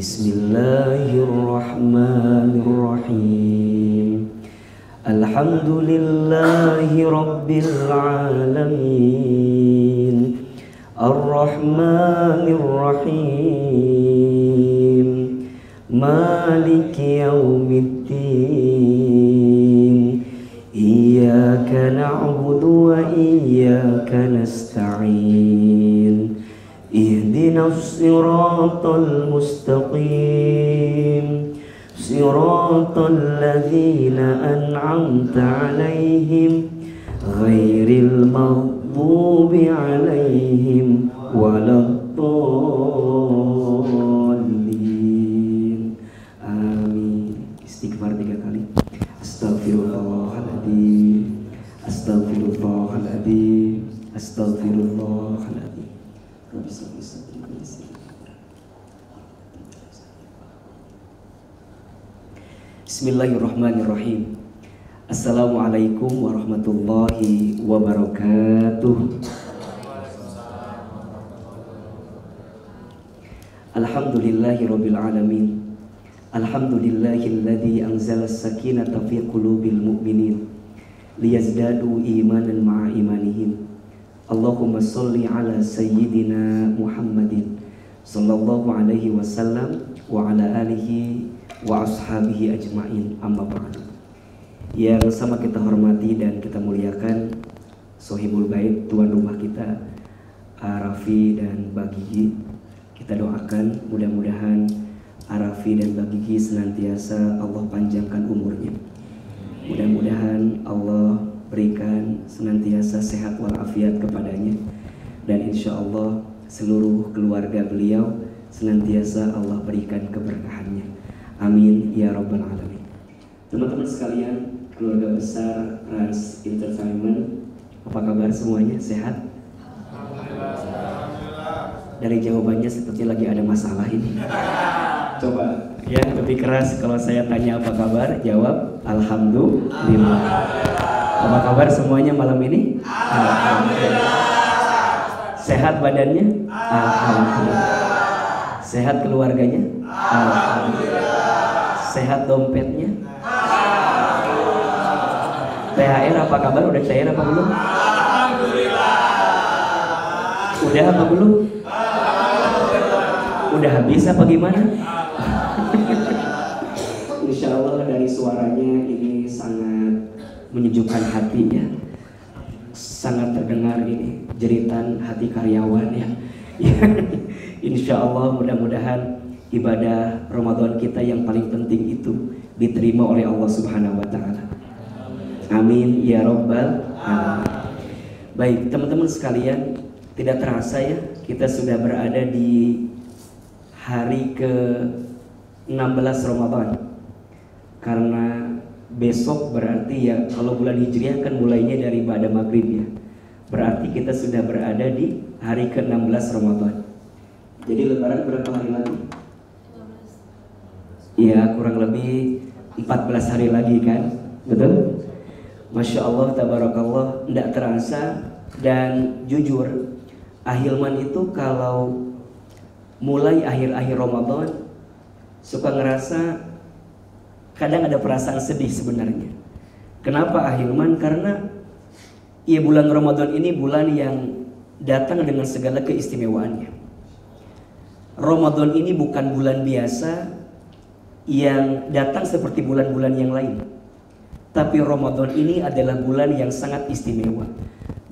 Bismillahirrahmanirrahim. Alhamdulillahi rabbil alamin. Ar-Rahmanir-Rahim. Maliki yaumiddin. Iyyaka na'budu wa iyyaka nasta'in. Ihdinas siratal mustaqim. Siratal ladzina an'amta 'alaihim ghairil maghdubi 'alaihim waladdallin. Amin. Istighfar 3 kali. Astaghfirullahaladzim. Astaghfirullahaladzim. Astaghfirullahaladzim. Bismillahirrahmanirrahim. Assalamualaikum warahmatullahi wabarakatuh. Alhamdulillahirabbil alamin. Alhamdulillahilladzi anzala as-sakinata fi qulubil mu'minin liyazdadu imanan ma'a imanihim. Allahumma sholli ala sayyidina Muhammadin sallallahu alaihi wasallam wa ala alihi wa ashabihi ajma'in, amma ba'du. Yang sama kita hormati dan kita muliakan Sohibul Bait, tuan rumah kita, Arafi dan Bagigi. Kita doakan mudah-mudahan Arafi dan Bagigi senantiasa Allah panjangkan umurnya. Mudah-mudahan Allah berikan senantiasa sehat walafiat kepadanya, dan insya Allah seluruh keluarga beliau senantiasa Allah berikan keberkahannya. Amin ya rabbal alamin. Teman-teman sekalian, keluarga besar Rans Entertainment, apa kabar semuanya? Sehat? Dari jawabannya seperti lagi ada masalah ini. Coba ya lebih keras, kalau saya tanya apa kabar, jawab alhamdulillah. Apa kabar semuanya malam ini? Alhamdulillah. Sehat badannya? Alhamdulillah. Sehat keluarganya? Alhamdulillah. Sehat dompetnya? Alhamdulillah. THR apa kabar? Udah cair apa belum? Alhamdulillah. Udah apa belum? Alhamdulillah. Udah habis apa gimana? Insya Allah dari suaranya ini sangat menyejukkan hati ya, sangat terdengar ini jeritan hati karyawan ya. Insya Allah mudah-mudahan ibadah Ramadan kita yang paling penting itu diterima oleh Allah Subhanahu Wa Taala. Amin ya Rabbal alamin. Baik teman-teman sekalian, tidak terasa ya kita sudah berada di hari ke-16 Ramadan. Karena besok berarti ya, kalau bulan Hijriah kan mulainya dari ba'da maghrib ya. Berarti kita sudah berada di hari ke-16 Ramadan. Jadi lebaran berapa hari lagi? Ya kurang lebih 14 hari lagi kan? Betul? Masya Allah, tabarakallah, tidak terasa. Dan jujur, Ahilman itu kalau mulai akhir-akhir Ramadan suka ngerasa kadang ada perasaan sedih sebenarnya. Kenapa Ahilman? Karena ya bulan Ramadan ini bulan yang datang dengan segala keistimewaannya. Ramadan ini bukan bulan biasa yang datang seperti bulan-bulan yang lain. Tapi Ramadan ini adalah bulan yang sangat istimewa.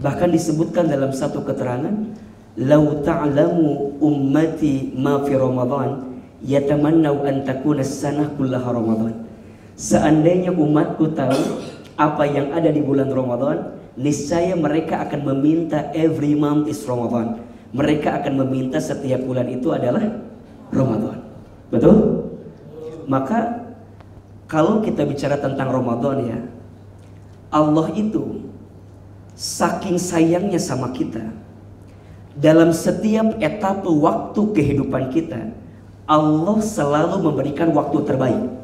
Bahkan disebutkan dalam satu keterangan, "Lau ta'lamu ummati ma fi Ramadan, yatamannau an takuna as-sanah kullaha Ramadan." Seandainya umatku tahu apa yang ada di bulan Ramadan, niscaya mereka akan meminta every month is Ramadan. Mereka akan meminta setiap bulan itu adalah Ramadan. Betul? Maka kalau kita bicara tentang Ramadan ya, Allah itu saking sayangnya sama kita. Dalam setiap etapa waktu kehidupan kita, Allah selalu memberikan waktu terbaik.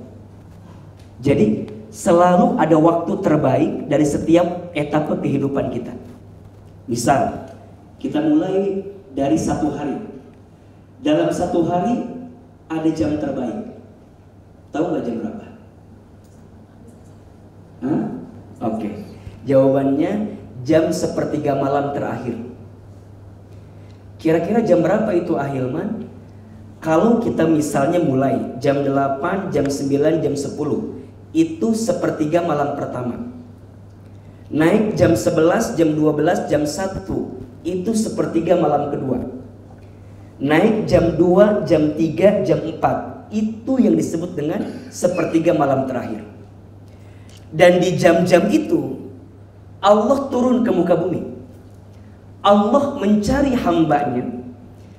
Jadi selalu ada waktu terbaik dari setiap etapa kehidupan kita. Misal, kita mulai dari satu hari. Dalam satu hari ada jam terbaik. Tahu nggak jam berapa? Hah? Oke. Jawabannya jam sepertiga malam terakhir. Kira-kira jam berapa itu Ahilman? Kalau kita misalnya mulai jam 8, jam 9, jam 10, itu sepertiga malam pertama. Naik jam 11, jam 12, jam 1, itu sepertiga malam kedua. Naik jam 2, jam 3, jam 4, itu yang disebut dengan sepertiga malam terakhir. Dan di jam-jam itu Allah turun ke muka bumi. Allah mencari hambanya.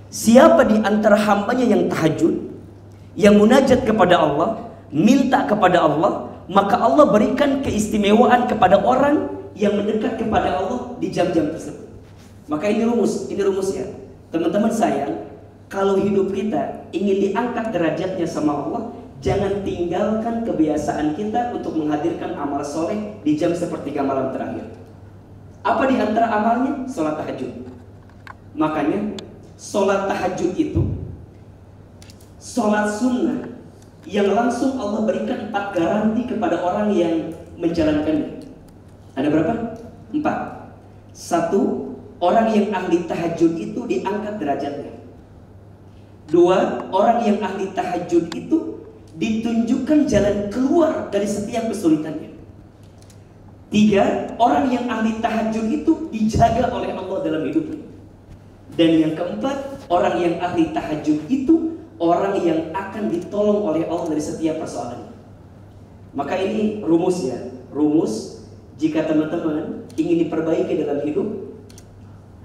Siapa di antara hambanya yang tahajud, yang munajat kepada Allah, minta kepada Allah, maka Allah berikan keistimewaan kepada orang yang mendekat kepada Allah di jam-jam tersebut. Maka ini rumusnya. Teman-teman sayang, kalau hidup kita ingin diangkat derajatnya sama Allah, jangan tinggalkan kebiasaan kita untuk menghadirkan amal soleh di jam sepertiga malam terakhir. Apa di antara amalnya? Sholat tahajud. Makanya sholat tahajud itu sholat sunnah yang langsung Allah berikan 4 garansi kepada orang yang menjalankannya. Ada berapa? 4. 1. Orang yang ahli tahajud itu diangkat derajatnya. 2. Orang yang ahli tahajud itu ditunjukkan jalan keluar dari setiap kesulitannya. 3. Orang yang ahli tahajud itu dijaga oleh Allah dalam hidupnya. Dan yang keempat, orang yang ahli tahajud itu orang yang akan ditolong oleh Allah dari setiap persoalan. Maka ini rumusnya. Rumus, jika teman-teman ingin diperbaiki dalam hidup,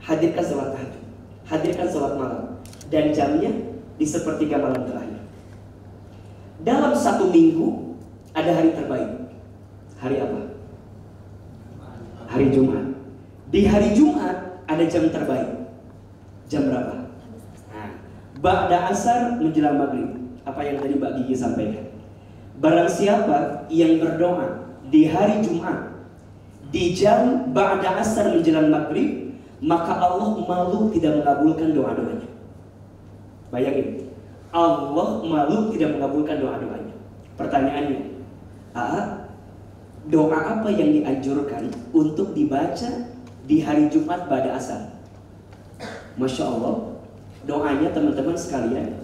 hadirkan sholat tahajud, hadirkan sholat malam, dan jamnya di sepertiga malam terakhir. Dalam 1 minggu ada hari terbaik. Hari apa? Hari Jumat. Di hari Jumat ada jam terbaik. Jam berapa? Ba'da asar menjelang maghrib. Apa yang tadi Mbak Gigi sampaikan. Barang siapa yang berdoa di hari Jumat di jam ba'da asar menjelang maghrib, maka Allah malu tidak mengabulkan doa-doanya. Bayangin, Allah malu tidak mengabulkan doa-doanya. Pertanyaannya, doa apa yang dianjurkan untuk dibaca di hari Jumat ba'da asar? Masya Allah, doanya teman-teman sekalian,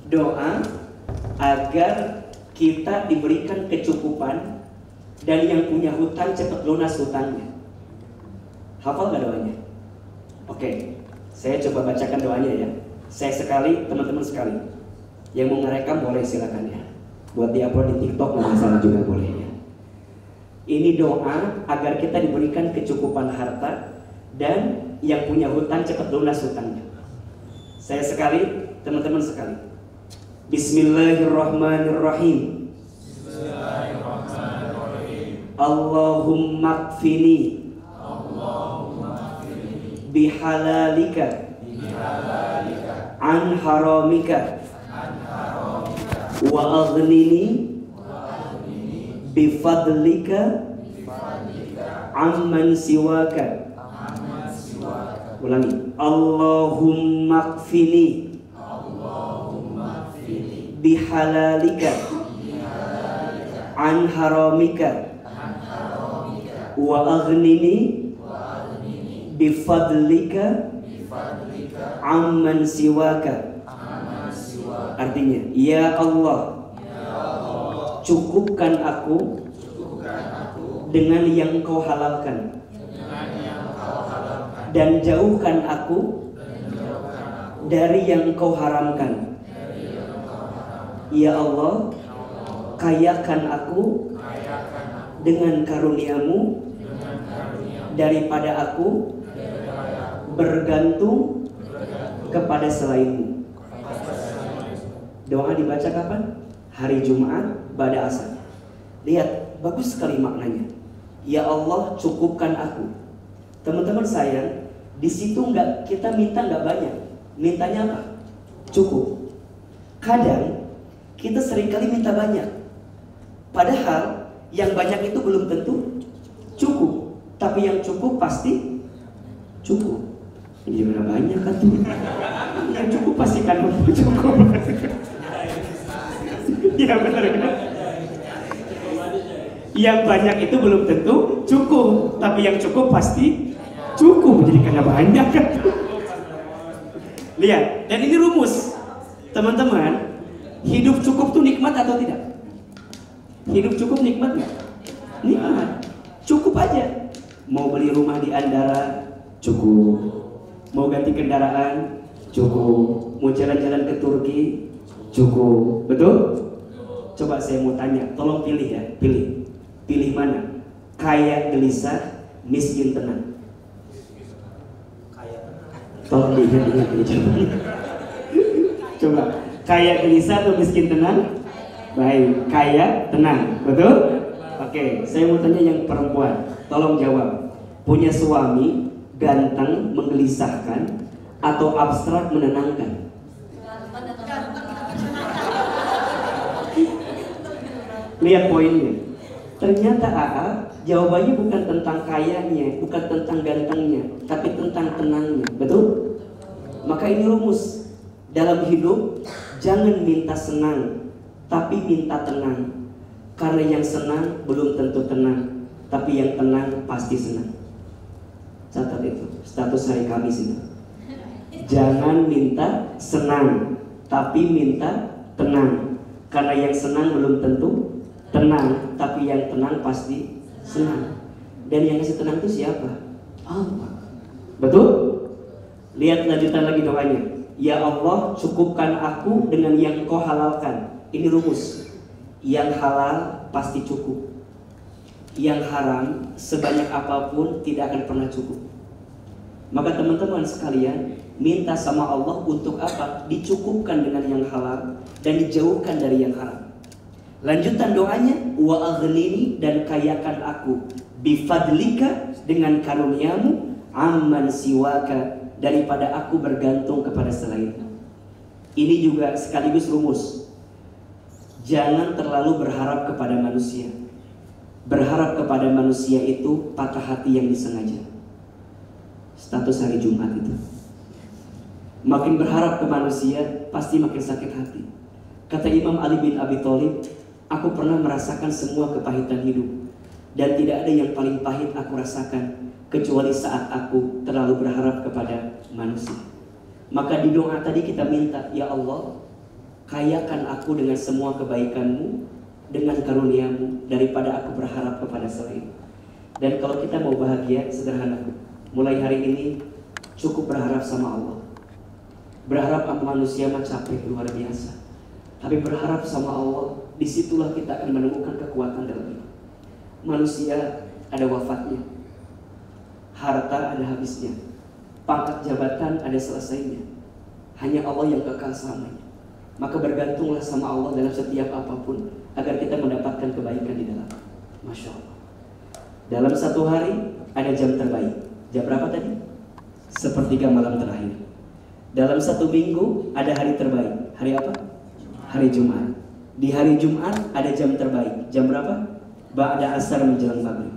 doa agar kita diberikan kecukupan dan yang punya hutang cepat lunas hutangnya. Hafal gak doanya? Oke, saya coba bacakan doanya ya. Saya sekali, teman-teman sekali, yang mau ngerekam boleh silakan ya. Buat diupload di TikTok nggak masalah juga boleh ya. Ini doa agar kita diberikan kecukupan harta dan yang punya hutang cepat lunas hutangnya. Saya sekali, teman-teman sekali. Bismillahirrahmanirrahim. Allahumma kfini bihalalika an haramika wa aghnini bifadlika amman siwaka. Ulangi. Allahumma kfini bihalalika an haramika wa aghnini bifadlika amman siwaka. Artinya, ya Allah, cukupkan aku dengan yang Engkau halalkan dan jauhkan aku dari yang Engkau haramkan. Ya Allah, kayakan aku dengan karuniamu daripada aku bergantung kepada selainmu. Doa dibaca kapan? Hari Jumat ba'da asar. Lihat, bagus sekali maknanya. Ya Allah, cukupkan aku. Teman-teman sayang, di situ kita minta nggak banyak, mintanya apa? Cukup. Kadang kita seringkali minta banyak, padahal yang banyak itu belum tentu cukup. Tapi yang cukup pasti cukup. Ini gimana banyak kan tuh? Yang cukup pasti kan cukup. Iya benar kan? Yang banyak itu belum tentu cukup, tapi yang cukup pasti cukup. Jadi karena banyak kan. Lihat, dan ini rumus. Teman-teman, hidup cukup tuh nikmat atau tidak? Hidup cukup nikmat nggak? Nikmat. Cukup aja. Mau beli rumah di Andara, cukup. Mau ganti kendaraan, cukup. Mau jalan-jalan ke Turki, cukup. Betul? Coba saya mau tanya, tolong pilih ya, pilih. Pilih mana? Kaya gelisah, miskin tenang. Tolong diingat ini. Coba, kaya gelisah atau miskin tenang? Baik, kaya tenang, betul? Oke, saya mau tanya yang perempuan, tolong jawab. Punya suami ganteng menggelisahkan atau abstrak menenangkan? Lihat poinnya. Ternyata AA jawabannya bukan tentang kayanya, bukan tentang gantengnya, tapi tentang tenangnya, betul? Maka ini rumus. Dalam hidup jangan minta senang, tapi minta tenang. Karena yang senang belum tentu tenang, tapi yang tenang pasti senang. Catat itu, status hari Kamis itu. Jangan minta senang, tapi minta tenang. Karena yang senang belum tentu tenang, tapi yang tenang pasti senang. Dan yang ngasih tenang itu siapa? Allah. Betul? Lihat lanjutan lagi doanya. Ya Allah, cukupkan aku dengan yang Kau halalkan. Ini rumus. Yang halal pasti cukup. Yang haram sebanyak apapun tidak akan pernah cukup. Maka teman-teman sekalian, minta sama Allah untuk apa? Dicukupkan dengan yang halal dan dijauhkan dari yang haram. Lanjutan doanya, wa aghnini, dan kayakan aku bifadlika, dengan karuniamu, amman siwaka, daripada aku bergantung kepada selainmu. Ini juga sekaligus rumus. Jangan terlalu berharap kepada manusia. Berharap kepada manusia itu patah hati yang disengaja. Status hari Jumat itu. Makin berharap ke manusia, pasti makin sakit hati. Kata Imam Ali bin Abi Thalib, aku pernah merasakan semua kepahitan hidup, dan tidak ada yang paling pahit aku rasakan kecuali saat aku terlalu berharap kepada manusia. Maka di doa tadi kita minta, ya Allah, kayakan aku dengan semua kebaikanmu, dengan karuniamu, daripada aku berharap kepada selain. Dan kalau kita mau bahagia, sederhana, mulai hari ini cukup berharap sama Allah. Berharap sama manusia mah capek luar biasa, tapi berharap sama Allah, disitulah kita akan menemukan kekuatan dalam hidup. Manusia ada wafatnya, harta ada habisnya, pangkat jabatan ada selesainya. Hanya Allah yang kekal selamanya. Maka bergantunglah sama Allah dalam setiap apapun, agar kita mendapatkan kebaikan di dalam. Masya Allah. Dalam satu hari ada jam terbaik. Jam berapa tadi? Sepertiga malam terakhir. Dalam satu minggu ada hari terbaik. Hari apa? Hari Jumat. Di hari Jumat ada jam terbaik. Jam berapa? Ba'da asar menjelang maghrib.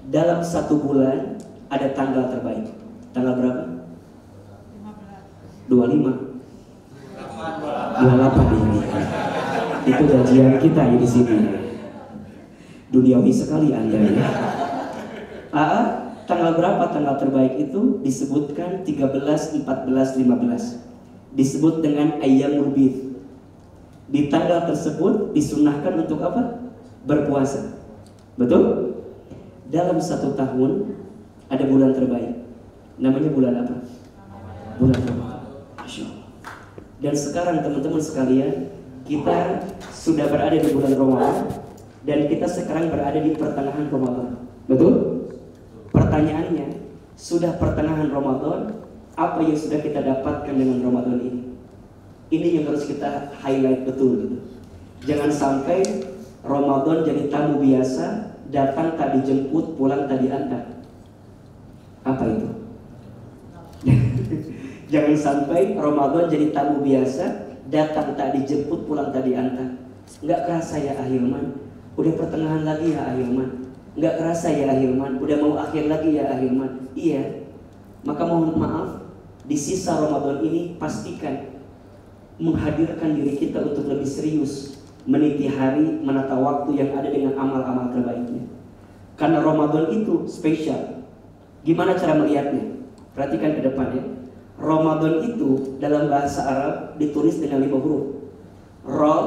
Dalam satu bulan ada tanggal terbaik. Tanggal berapa? 25. 28 ini. Itu gajian kita ya di sini. Duniawi sekali Anda ya. Tanggal berapa tanggal terbaik itu? Disebutkan 13, 14, 15. Disebut dengan Ayyamul Bid. Di tanggal tersebut disunahkan untuk apa? Berpuasa. Betul? Dalam satu tahun ada bulan terbaik. Namanya bulan apa? Bulan Ramadan. Masya Allah. Dan sekarang teman-teman sekalian, kita sudah berada di bulan Ramadan, dan kita sekarang berada di pertengahan Ramadan. Betul? Pertanyaannya, sudah pertengahan Ramadan, apa yang sudah kita dapatkan dengan Ramadan ini? Ini yang harus kita highlight betul gitu. Jangan sampai Ramadan jadi tamu biasa, datang tak dijemput, pulang tak diantar. Apa itu? Jangan sampai Ramadan jadi tamu biasa, datang tak dijemput, pulang tak diantar. Nggak kerasa ya Ahilman, udah pertengahan lagi ya Ahilman. Nggak kerasa ya Ahilman, udah mau akhir lagi ya Ahilman. Iya. Maka mohon maaf, di sisa Ramadan ini pastikan menghadirkan diri kita untuk lebih serius meniti hari, menata waktu yang ada dengan amal-amal terbaiknya. Karena Ramadan itu spesial. Gimana cara melihatnya? Perhatikan ke depan ya. Ramadan itu dalam bahasa Arab ditulis dengan 5 huruf. Ra,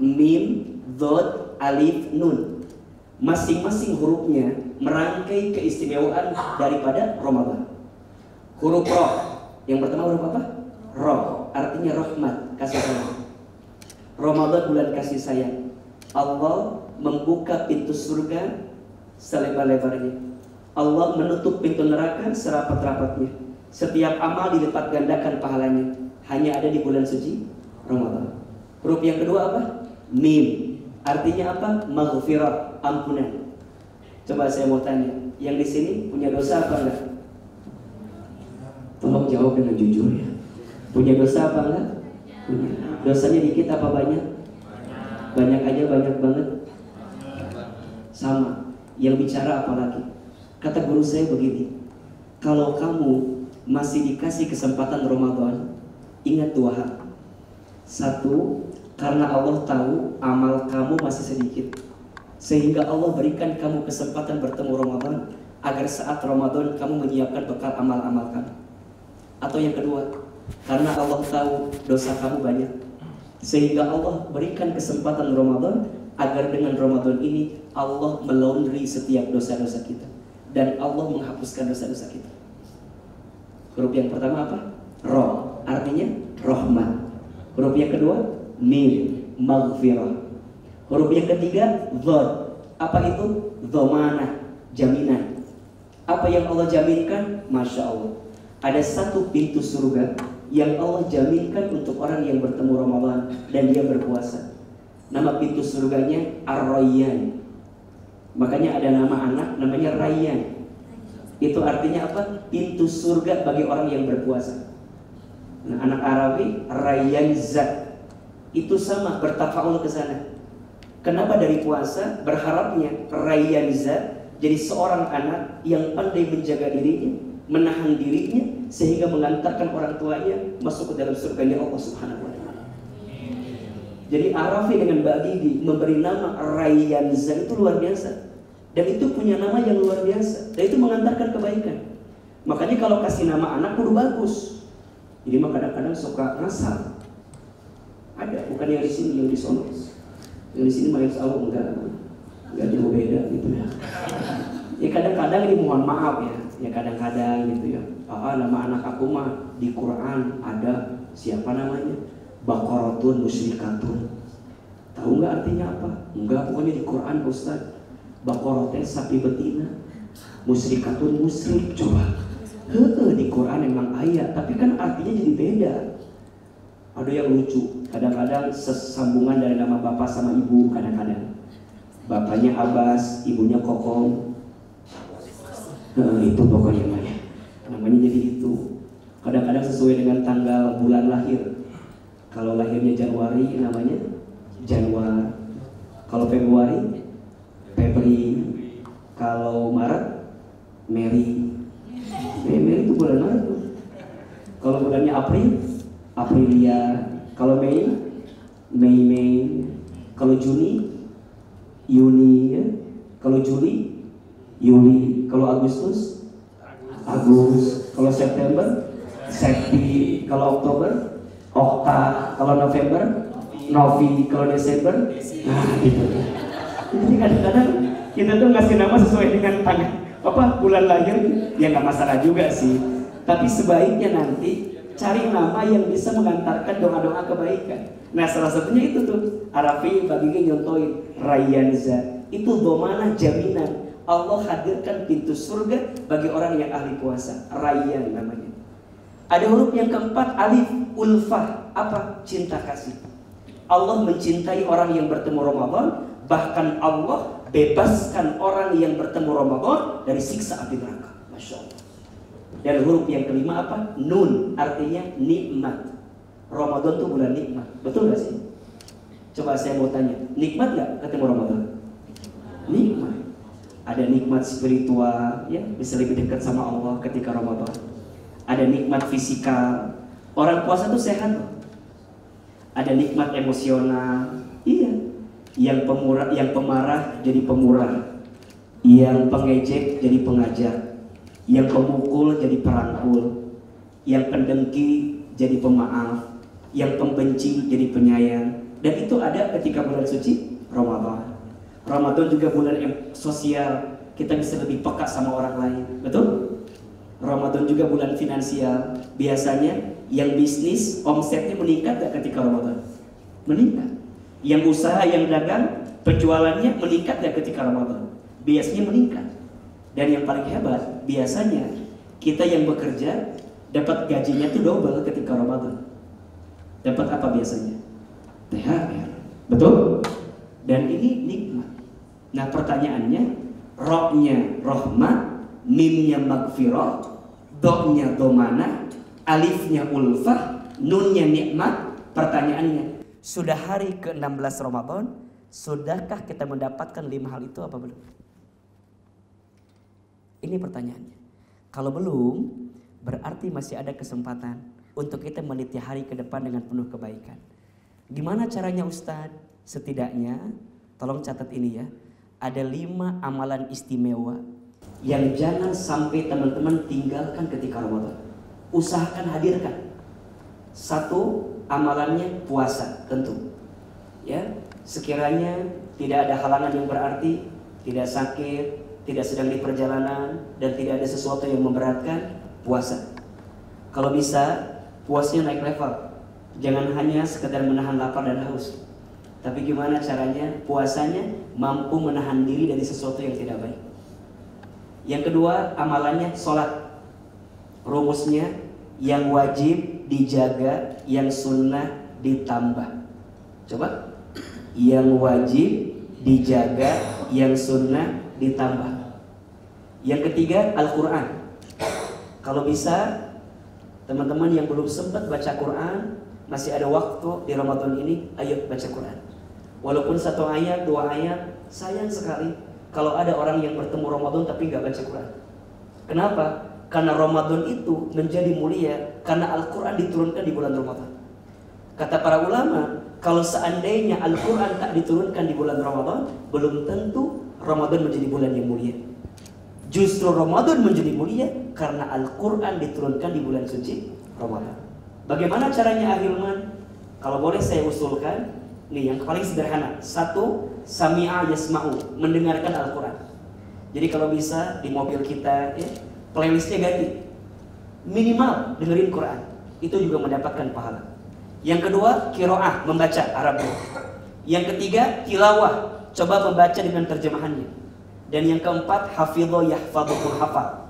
Mim, Dhod, Alif, Nun. Masing-masing hurufnya merangkai keistimewaan daripada Ramadan. Huruf Ra, yang pertama huruf apa? Ra, artinya rahmat, kasih sayang. Ramadan bulan kasih sayang. Allah membuka pintu surga selebar-lebarnya. Allah menutup pintu neraka serapat-rapatnya. Setiap amal dilipat gandakan pahalanya. Hanya ada di bulan suci Ramadan. Huruf yang kedua apa? Mim. Artinya apa? Maghfirah, ampunan. Coba saya mau tanya, yang di sini punya dosa apa enggak? Tolong jawab dengan jujur ya. Punya dosa apa enggak? Punya. Dosanya dikit apa banyak? Banyak aja, banyak banget. Sama. Yang bicara apa lagi? Kata guru saya begini, kalau kamu masih dikasih kesempatan Ramadan, ingat 2 hal. 1, karena Allah tahu amal kamu masih sedikit, sehingga Allah berikan kamu kesempatan bertemu Ramadan, agar saat Ramadan kamu menyiapkan bekal amal-amal kamu. Atau yang kedua, karena Allah tahu dosa kamu banyak, sehingga Allah berikan kesempatan Ramadan, agar dengan Ramadan ini Allah melaundry setiap dosa-dosa kita, dan Allah menghapuskan dosa-dosa kita. Huruf yang pertama apa? Ra, artinya rahmat. Huruf yang kedua Mim, maghfirah. Huruf yang ketiga Dhod. Apa itu? Dhamanah, jaminan. Apa yang Allah jaminkan? Masya Allah, ada 1 pintu surga yang Allah jaminkan untuk orang yang bertemu Ramadan dan dia berpuasa. Nama pintu surganya Ar-Rayyan. Makanya ada nama anak namanya Rayyan. Itu artinya apa? Pintu surga bagi orang yang berpuasa. Nah, anak Arabi Rayyan Zat. Itu sama, bertafaul ke sana. Kenapa dari puasa? Berharapnya Rayyan Zat jadi seorang anak yang pandai menjaga dirinya, menahan dirinya, sehingga mengantarkan orang tuanya masuk ke dalam surganya Allah Subhanahu wa ta'ala. Jadi Arafi dengan Mbak Gigi memberi nama Rayyanza itu luar biasa. Dan itu punya nama yang luar biasa. Dan itu mengantarkan kebaikan. Makanya kalau kasih nama anak kudu bagus. Jadi mah kadang-kadang suka ngasal. Ada, bukan yang di sini, yang di sono. Yang di sini mah insya Allah enggak jauh beda gitu ya. Ya kadang-kadang ini mohon maaf ya. Ya kadang-kadang gitu ya. Nama anak aku mah di Quran ada, siapa namanya? Baqaratun musyrikatun. Tahu nggak artinya apa? Enggak, pokoknya di Quran Ustaz. Baqaratnya sapi betina, musyrikatun musyrik. Coba. Di Quran emang ayat, tapi kan artinya jadi beda. Ada yang lucu. Kadang-kadang sesambungan dari nama bapak sama ibu. Kadang-kadang bapaknya Abbas, ibunya Kokom. Itu pokoknya namanya jadi itu. Kadang-kadang sesuai dengan tanggal bulan lahir. Kalau lahirnya Januari namanya Januar. Kalau Februari Febri. Kalau Maret Mary. Mary itu bulan Maret tuh. Kalau bulannya April Aprilia. Kalau Mei Mei. Kalau Juni Yuni ya. Kalau Juli Juli. Kalau Agustus Agus. Kalau September Septi. Kalau Oktober Okta. Kalau November Novi. Kalau Desember gitu. Jadi kadang-kadang kita tuh ngasih nama sesuai dengan tanggal bulan lahir. Ya nggak masalah juga sih. Tapi sebaiknya nanti cari nama yang bisa mengantarkan doa-doa kebaikan. Nah salah satunya itu tuh Arafi baginya nyontoin Rayyanza. Itu dhamanah, jaminan. Allah hadirkan pintu surga bagi orang yang ahli puasa. Rayyan namanya. Ada huruf yang keempat, alif, ulfah. Apa? Cinta kasih. Allah mencintai orang yang bertemu Ramadan. Bahkan Allah bebaskan orang yang bertemu Ramadan dari siksa api neraka. Masya Allah. Dan huruf yang kelima apa? Nun, artinya nikmat. Ramadan itu bulan nikmat. Betul gak sih? Coba saya mau tanya, nikmat gak ketemu Ramadan? Nikmat. Ada nikmat spiritual, ya, bisa lebih dekat sama Allah ketika Ramadan. Ada nikmat fisikal. Orang puasa tuh sehat loh. Ada nikmat emosional. Iya. yang pemarah jadi pemurah, yang pengejek jadi pengajak, yang pemukul jadi perangkul, yang pendengki jadi pemaaf, yang pembenci jadi penyayang. Dan itu ada ketika bulan suci Ramadan. Ramadan juga bulan sosial, kita bisa lebih peka sama orang lain, betul? Ramadan juga bulan finansial. Biasanya yang bisnis omsetnya meningkat gak ketika Ramadan? Meningkat. Yang usaha, yang dagang, penjualannya meningkat gak ketika Ramadan? Biasanya meningkat. Dan yang paling hebat, biasanya kita yang bekerja dapat gajinya tuh double ketika Ramadan. Dapat apa biasanya? THR. Betul? Dan ini nikmat. Nah pertanyaannya, rohnya rahmat, mimnya magfirah, do-nya domana, alifnya ulfah, nunnya nikmat. Pertanyaannya, sudah hari ke-16 Ramadan, sudahkah kita mendapatkan 5 hal itu apa belum? Ini pertanyaannya. Kalau belum, berarti masih ada kesempatan untuk kita meniti hari ke depan dengan penuh kebaikan. Gimana caranya Ustadz? Setidaknya, tolong catat ini ya, ada 5 amalan istimewa yang jangan sampai teman-teman tinggalkan ketika Ramadan. Usahakan hadirkan. 1, amalannya puasa, tentu. Ya, sekiranya tidak ada halangan yang berarti, tidak sakit, tidak sedang di perjalanan, dan tidak ada sesuatu yang memberatkan, puasa. Kalau bisa, puasnya naik level. Jangan hanya sekedar menahan lapar dan haus, tapi gimana caranya puasanya mampu menahan diri dari sesuatu yang tidak baik. Yang kedua, amalannya sholat. Rumusnya, yang wajib dijaga, yang sunnah ditambah. Coba, yang wajib dijaga, yang sunnah ditambah. Yang ketiga, Al-Quran. Kalau bisa, teman-teman yang belum sempat baca Quran, masih ada waktu di Ramadan ini, ayo baca Quran. Walaupun 1 ayat, 2 ayat, sayang sekali kalau ada orang yang bertemu Ramadan tapi gak baca Quran. Kenapa? Karena Ramadan itu menjadi mulia karena Al-Quran diturunkan di bulan Ramadan. Kata para ulama, kalau seandainya Al-Quran tak diturunkan di bulan Ramadan, belum tentu Ramadan menjadi bulan yang mulia. Justru Ramadan menjadi mulia karena Al-Quran diturunkan di bulan suci Ramadan. Bagaimana caranya Ahilman? Kalau boleh saya usulkan, nih yang paling sederhana. 1, sami'a yasma'u, mendengarkan Al-Quran. Jadi kalau bisa di mobil kita, playlistnya ganti. Minimal dengerin Quran, itu juga mendapatkan pahala. Yang kedua, qiraah, membaca Arab. Yang ketiga, tilawah, coba membaca dengan terjemahannya. Dan yang keempat, hafidho yahfadhuhu hafal,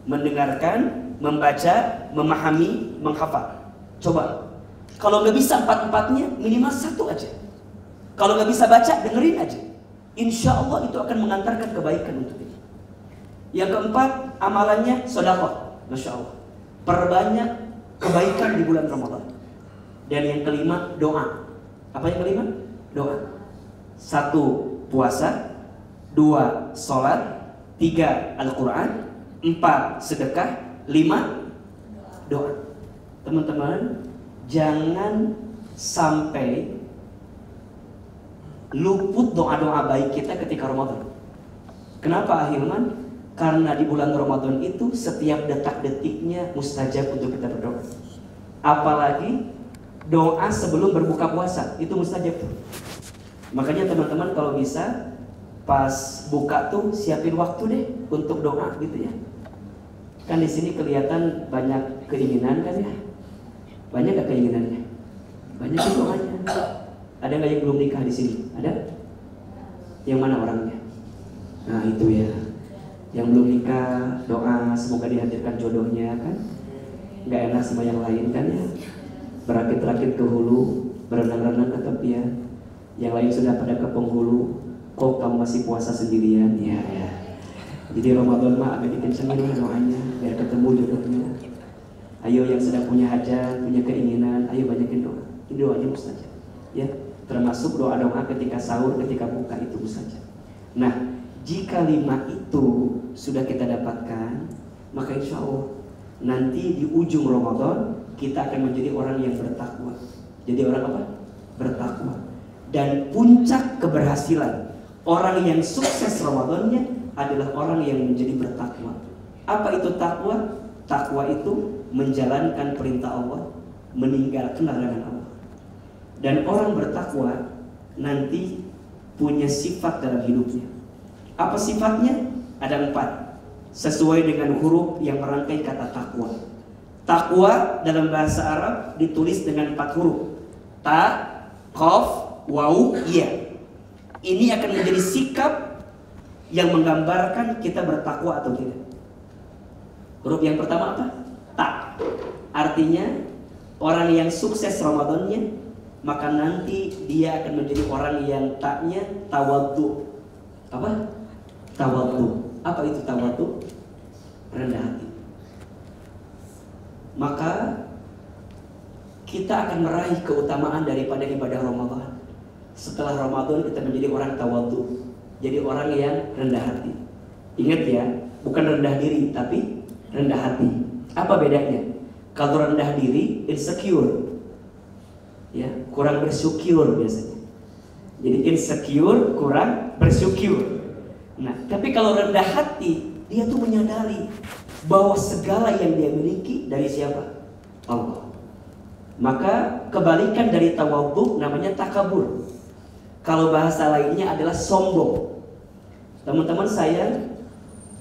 mendengarkan, membaca, memahami, menghafal. Coba, kalau nggak bisa 4-empatnya, minimal 1 aja. Kalau nggak bisa baca, dengerin aja. Insya Allah itu akan mengantarkan kebaikan untuk kita. Yang keempat, amalannya sedekah. Masya Allah, perbanyak kebaikan di bulan Ramadan. Dan yang kelima, doa. Apa yang kelima? Doa. 1, puasa. 2, sholat. 3, Al-Quran. 4, sedekah. 5, doa. Teman-teman, jangan sampai luput doa-doa baik kita ketika Ramadan. Kenapa Ahilman? Karena di bulan Ramadan itu setiap detak-detiknya mustajab untuk kita berdoa. Apalagi doa sebelum berbuka puasa, itu mustajab. Makanya teman-teman kalau bisa pas buka tuh siapin waktu deh untuk doa gitu ya. Kan di sini kelihatan banyak keinginan kan ya. Banyak gak keinginannya? Banyak doanya. Ada nggak yang belum nikah di sini? Ada? Yang mana orangnya? Nah itu ya. Yang belum nikah, doa semoga dihadirkan jodohnya kan. Nggak enak sama yang lain kan ya. Berakit-rakit ke hulu, berenang-renang ke tepian. Yang lain sudah pada ke penghulu. Kok kamu masih puasa sendirian? Ya ya. Jadi Ramadan mah agak dikencengin lah doanya biar ketemu jodohnya. Ayo yang sedang punya hajat, punya keinginan, ayo banyakin doa. Ini doanya mustajab. Ya, termasuk doa-doa ketika sahur, ketika buka itu mustajab. Nah, jika 5 itu sudah kita dapatkan, maka insya Allah nanti di ujung Ramadan kita akan menjadi orang yang bertakwa. Jadi orang apa? Bertakwa. Dan puncak keberhasilan orang yang sukses Ramadannya adalah orang yang menjadi bertakwa. Apa itu takwa? Takwa itu menjalankan perintah Allah, meninggalkan larangan Allah. Dan orang bertakwa nanti punya sifat dalam hidupnya. Apa sifatnya? Ada 4, sesuai dengan huruf yang merangkai kata takwa. Takwa dalam bahasa Arab ditulis dengan 4 huruf. Ta, qaf, waw, ya. Ini akan menjadi sikap yang menggambarkan kita bertakwa atau tidak. Huruf yang pertama apa? Ta. Artinya orang yang sukses Ramadannya, maka nanti dia akan menjadi orang yang taknya tawadhu. Apa? Tawadhu. Apa itu tawadhu? Rendah hati. Maka kita akan meraih keutamaan daripada ibadah Ramadan. Setelah Ramadan kita menjadi orang tawadhu, jadi orang yang rendah hati. Ingat ya, bukan rendah diri tapi rendah hati. Apa bedanya? Kalau rendah diri insecure, ya, kurang bersyukur biasanya. Jadi insecure, kurang bersyukur. Nah, tapi kalau rendah hati, dia tuh menyadari bahwa segala yang dia miliki dari siapa? Allah. Maka kebalikan dari tawadhu namanya takabur. Kalau bahasa lainnya adalah sombong. Teman-teman saya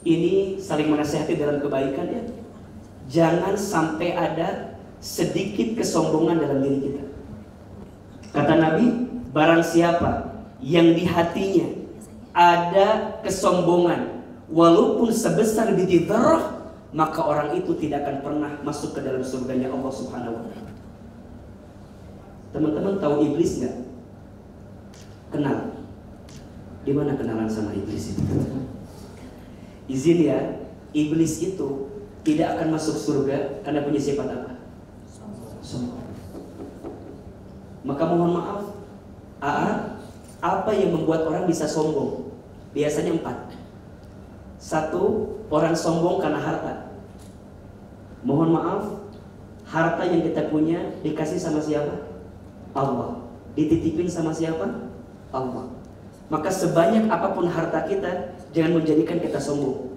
ini saling menasihati dalam kebaikan ya. Jangan sampai ada sedikit kesombongan dalam diri kita. Kata Nabi, barang siapa yang di hatinya ada kesombongan walaupun sebesar biji dzarrah, maka orang itu tidak akan pernah masuk ke dalam surganya Allah Subhanahu wa taala. Teman-teman tahu iblis nggak? Kenal. Di mana kenalan sama iblis itu? Izin ya, iblis itu tidak akan masuk surga karena punya sifat apa? Sombong. Maka mohon maaf, apa yang membuat orang bisa sombong? Biasanya 4. 1, orang sombong karena harta. Mohon maaf, harta yang kita punya dikasih sama siapa? Allah. Dititipin sama siapa? Allah. Maka sebanyak apapun harta kita, jangan menjadikan kita sombong.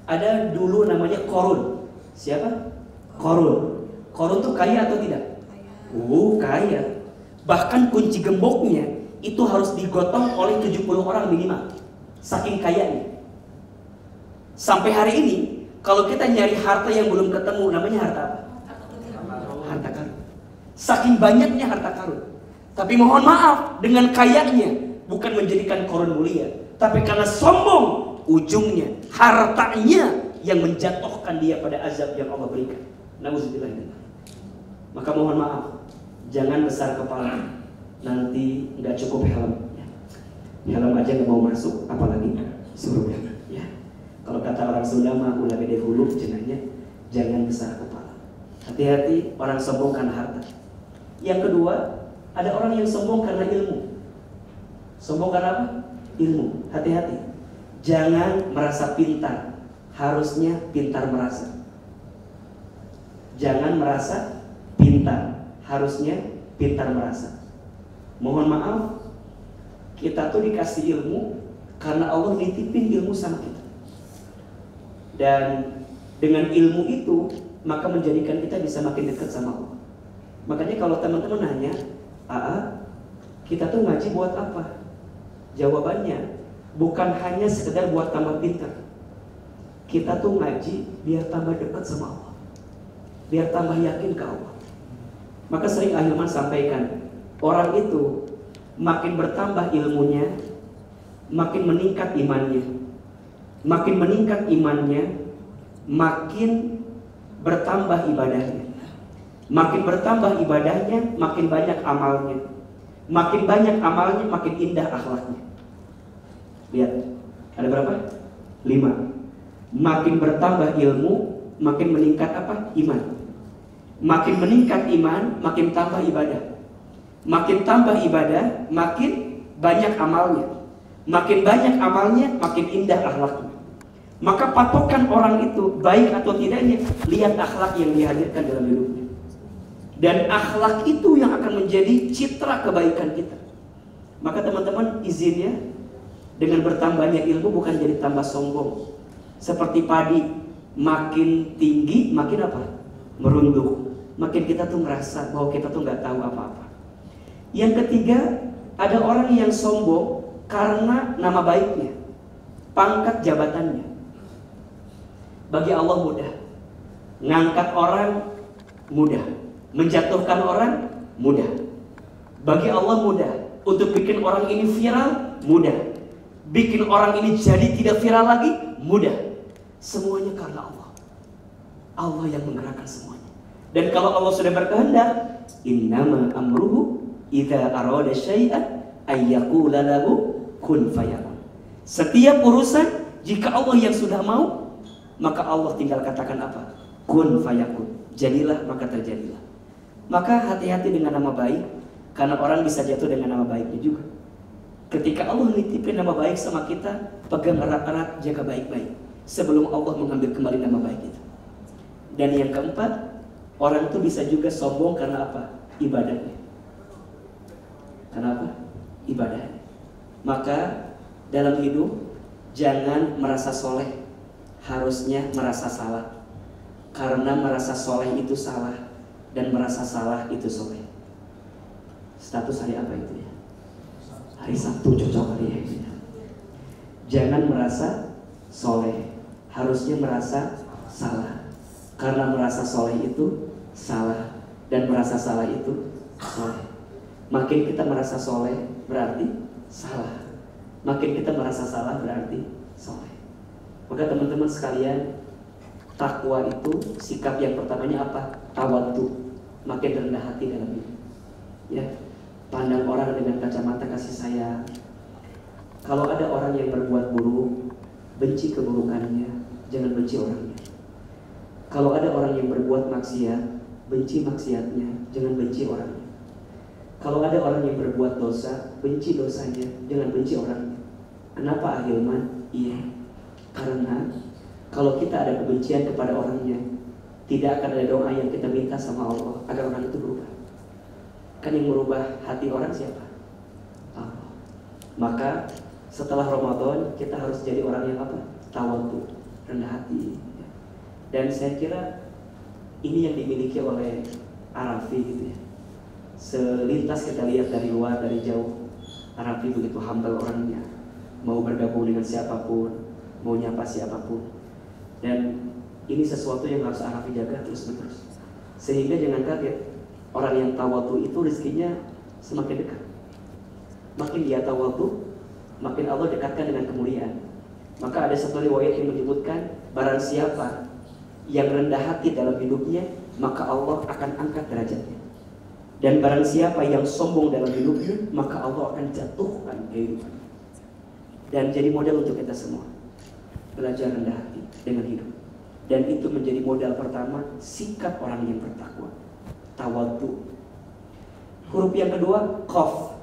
Ada dulu namanya Korun. Siapa? Korun. Korun tuh kaya atau tidak? Kaya. Bahkan kunci gemboknya itu harus digotong oleh 70 orang minimal. Saking kayanya. Sampai hari ini, kalau kita nyari harta yang belum ketemu, namanya harta apa? Harta karun. Saking banyaknya harta karun. Tapi mohon maaf, dengan kayanya bukan menjadikan Korun mulia, tapi karena sombong, ujungnya hartanya yang menjatuhkan dia pada azab yang Allah berikan. Nauzubillah. Maka mohon maaf, jangan besar kepala, nanti nggak cukup helm. Helm aja nggak mau masuk, apalagi surga. Ya. Kalau kata orang Sunda mah ulah gede hulu jenanya, jangan besar kepala. Hati-hati orang sombong karena harta. Yang kedua, ada orang yang sombong karena ilmu. Sombong karena apa? Ilmu. Hati-hati. Jangan merasa pintar. Harusnya pintar merasa. Jangan merasa pintar. Harusnya pintar merasa. Mohon maaf, kita tuh dikasih ilmu karena Allah nitipin ilmu sama kita. Dan dengan ilmu itu, maka menjadikan kita bisa makin dekat sama Allah. Makanya kalau teman-teman nanya, kita tuh ngaji buat apa? Jawabannya bukan hanya sekedar buat tambah pintar. Kita tuh ngaji biar tambah dekat sama Allah, biar tambah yakin ke Allah. Maka sering Ahilman sampaikan, orang itu makin bertambah ilmunya, makin meningkat imannya. Makin meningkat imannya, makin bertambah ibadahnya. Makin bertambah ibadahnya, makin banyak amalnya. Makin banyak amalnya, makin indah akhlaknya. Lihat, ada berapa? 5. Makin bertambah ilmu, makin meningkat apa? Iman. Makin meningkat iman, makin tambah ibadah. Makin tambah ibadah, makin banyak amalnya. Makin banyak amalnya, makin indah akhlaknya. Maka patokan orang itu baik atau tidaknya, lihat akhlak yang dihadirkan dalam hidupnya. Dan akhlak itu yang akan menjadi citra kebaikan kita. Maka teman-teman izin ya, dengan bertambahnya ilmu bukan jadi tambah sombong. Seperti padi, makin tinggi makin apa? Merunduk. Makin kita tuh merasa bahwa kita tuh nggak tahu apa-apa. Yang ketiga, ada orang yang sombong karena nama baiknya, pangkat jabatannya. Bagi Allah mudah, ngangkat orang mudah, menjatuhkan orang mudah. Bagi Allah mudah, untuk bikin orang ini viral mudah, bikin orang ini jadi tidak viral lagi mudah. Semuanya karena Allah. Allah yang menggerakkan semuanya. Dan kalau Allah sudah berkehendak, innama amruhu idza arada syai'an ayyaqula lahu kun fayakun. Setiap urusan jika Allah yang sudah mau, maka Allah tinggal katakan apa? Kun fayakun. Jadilah maka terjadilah. Maka hati-hati dengan nama baik, karena orang bisa jatuh dengan nama baiknya juga. Ketika Allah nitipin nama baik sama kita, pegang erat-erat, jaga baik-baik sebelum Allah mengambil kembali nama baik itu. Dan yang keempat, orang itu bisa juga sombong karena apa? Ibadahnya. Karena apa? Ibadahnya. Maka dalam hidup jangan merasa soleh, harusnya merasa salah. Karena merasa soleh itu salah, dan merasa salah itu soleh. Status hari apa itu ya? Hari Sabtu cocok kali ya. Jangan merasa soleh, harusnya merasa salah. Karena merasa soleh itu salah, dan merasa salah itu soleh. Makin kita merasa soleh berarti salah, makin kita merasa salah berarti soleh. Maka teman-teman sekalian, takwa itu sikap yang pertamanya apa? Tawadhu, makin rendah hati dalam hidup. Ya, pandang orang dengan kacamata kasih sayang. Kalau ada orang yang berbuat buruk, benci keburukannya, jangan benci orangnya. Kalau ada orang yang berbuat maksiat, benci maksiatnya, jangan benci orangnya. Kalau ada orang yang berbuat dosa, benci dosanya, jangan benci orangnya. Kenapa Ahilman? Iya, karena kalau kita ada kebencian kepada orangnya, tidak akan ada doa yang kita minta sama Allah agar orang itu berubah. Kan yang merubah hati orang siapa? Allah. Maka setelah Ramadan kita harus jadi orang yang apa? Tawadhu, rendah hati. Dan saya kira ini yang dimiliki oleh Arafi gitu ya. Selintas kita lihat dari luar, dari jauh, Arafi begitu humble orangnya, mau bergabung dengan siapapun, mau nyapa siapapun. Dan ini sesuatu yang harus Arafi jaga terus-menerus. Sehingga jangan kaget, orang yang tawadhu itu rezekinya semakin dekat. Makin dia tawadhu, makin Allah dekatkan dengan kemuliaan. Maka ada satu riwayat yang menyebutkan, barang siapa yang rendah hati dalam hidupnya, maka Allah akan angkat derajatnya. Dan barang siapa yang sombong dalam hidupnya, maka Allah akan jatuhkan kehidupan. Dan jadi model untuk kita semua, belajar rendah hati dengan hidup. Dan itu menjadi modal pertama sikap orang yang bertakwa, tawadhu. Huruf yang kedua, qaf.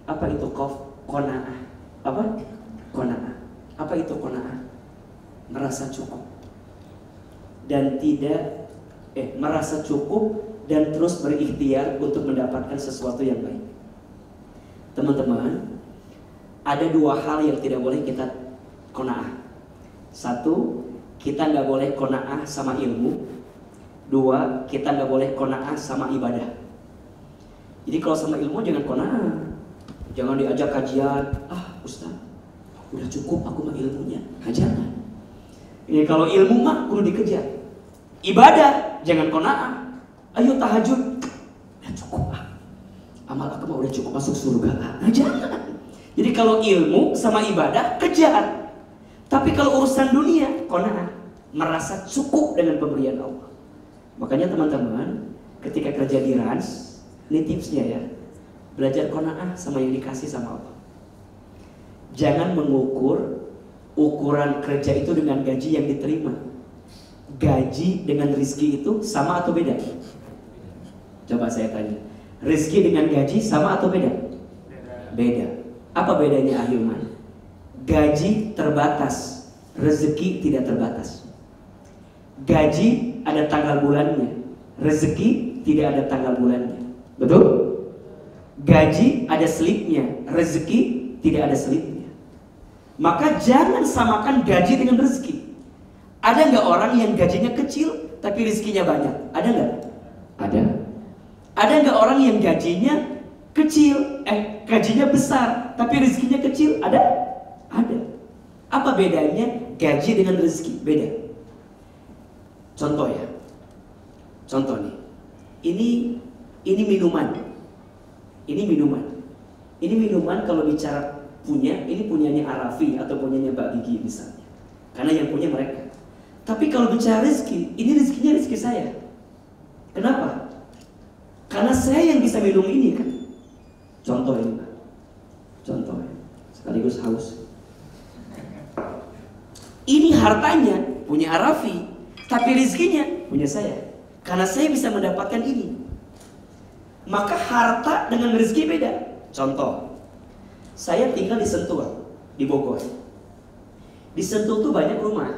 Apa itu qaf? Qanaah. Apa? Qanaah. Apa itu qanaah? Merasa cukup dan tidak merasa cukup dan terus berikhtiar untuk mendapatkan sesuatu yang baik. Teman-teman, ada dua hal yang tidak boleh kita qanaah. Satu, kita nggak boleh qanaah sama ilmu. Dua, kita nggak boleh qanaah sama ibadah. Jadi kalau sama ilmu jangan qanaah, jangan diajak kajian. Ustaz, udah cukup aku mah ilmunya, jangan. Ini kalau ilmu mah kudu dikejar. Ibadah jangan qanaah. Ayo tahajud, udah cukup amal aku mah udah cukup masuk surga. Jangan. Jadi kalau ilmu sama ibadah kejar. Tapi kalau urusan dunia qanaah, merasa cukup dengan pemberian Allah. Makanya teman-teman, ketika kerja di Rans, ini tipsnya ya, belajar qanaah sama yang dikasih sama Allah. Jangan mengukur ukuran kerja itu dengan gaji yang diterima. Gaji dengan rizki itu sama atau beda? Coba saya tanya, rizki dengan gaji sama atau beda? Beda. Apa bedanya Ahilman? Gaji terbatas, rezeki tidak terbatas. Gaji ada tanggal bulannya, rezeki tidak ada tanggal bulannya. Betul? Gaji ada selipnya, rezeki tidak ada selipnya. Maka jangan samakan gaji dengan rezeki. Ada nggak orang yang gajinya kecil tapi rezekinya banyak? Ada nggak? Ada. Ada nggak orang yang gajinya kecil, gajinya besar tapi rezekinya kecil? Ada? Ada. Apa bedanya gaji dengan rezeki? Beda. Contoh ya. Contoh nih. Ini minuman. Ini minuman. Ini minuman kalau bicara punya, ini punyanya Arafi atau punyanya Mbak Gigi misalnya. Karena yang punya mereka. Tapi kalau bicara rezeki, ini rezekinya rezeki saya. Kenapa? Karena saya yang bisa minum ini kan. Contoh ini Pak. Contoh ya. Sekaligus haus. Ini hartanya punya Arafi, tapi rezekinya punya saya. Karena saya bisa mendapatkan ini. Maka harta dengan rezeki beda. Contoh, saya tinggal di Sentul, di Bogor. Di Sentul tuh banyak rumah.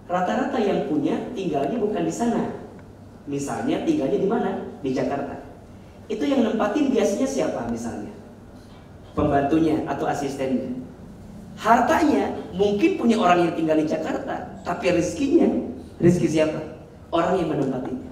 Rata-rata yang punya tinggalnya bukan di sana. Misalnya tinggalnya di mana? Di Jakarta. Itu yang nempatin biasanya siapa misalnya? Pembantunya atau asistennya. Hartanya mungkin punya orang yang tinggal di Jakarta, tapi rezekinya, rezeki siapa? Orang yang menempatinya.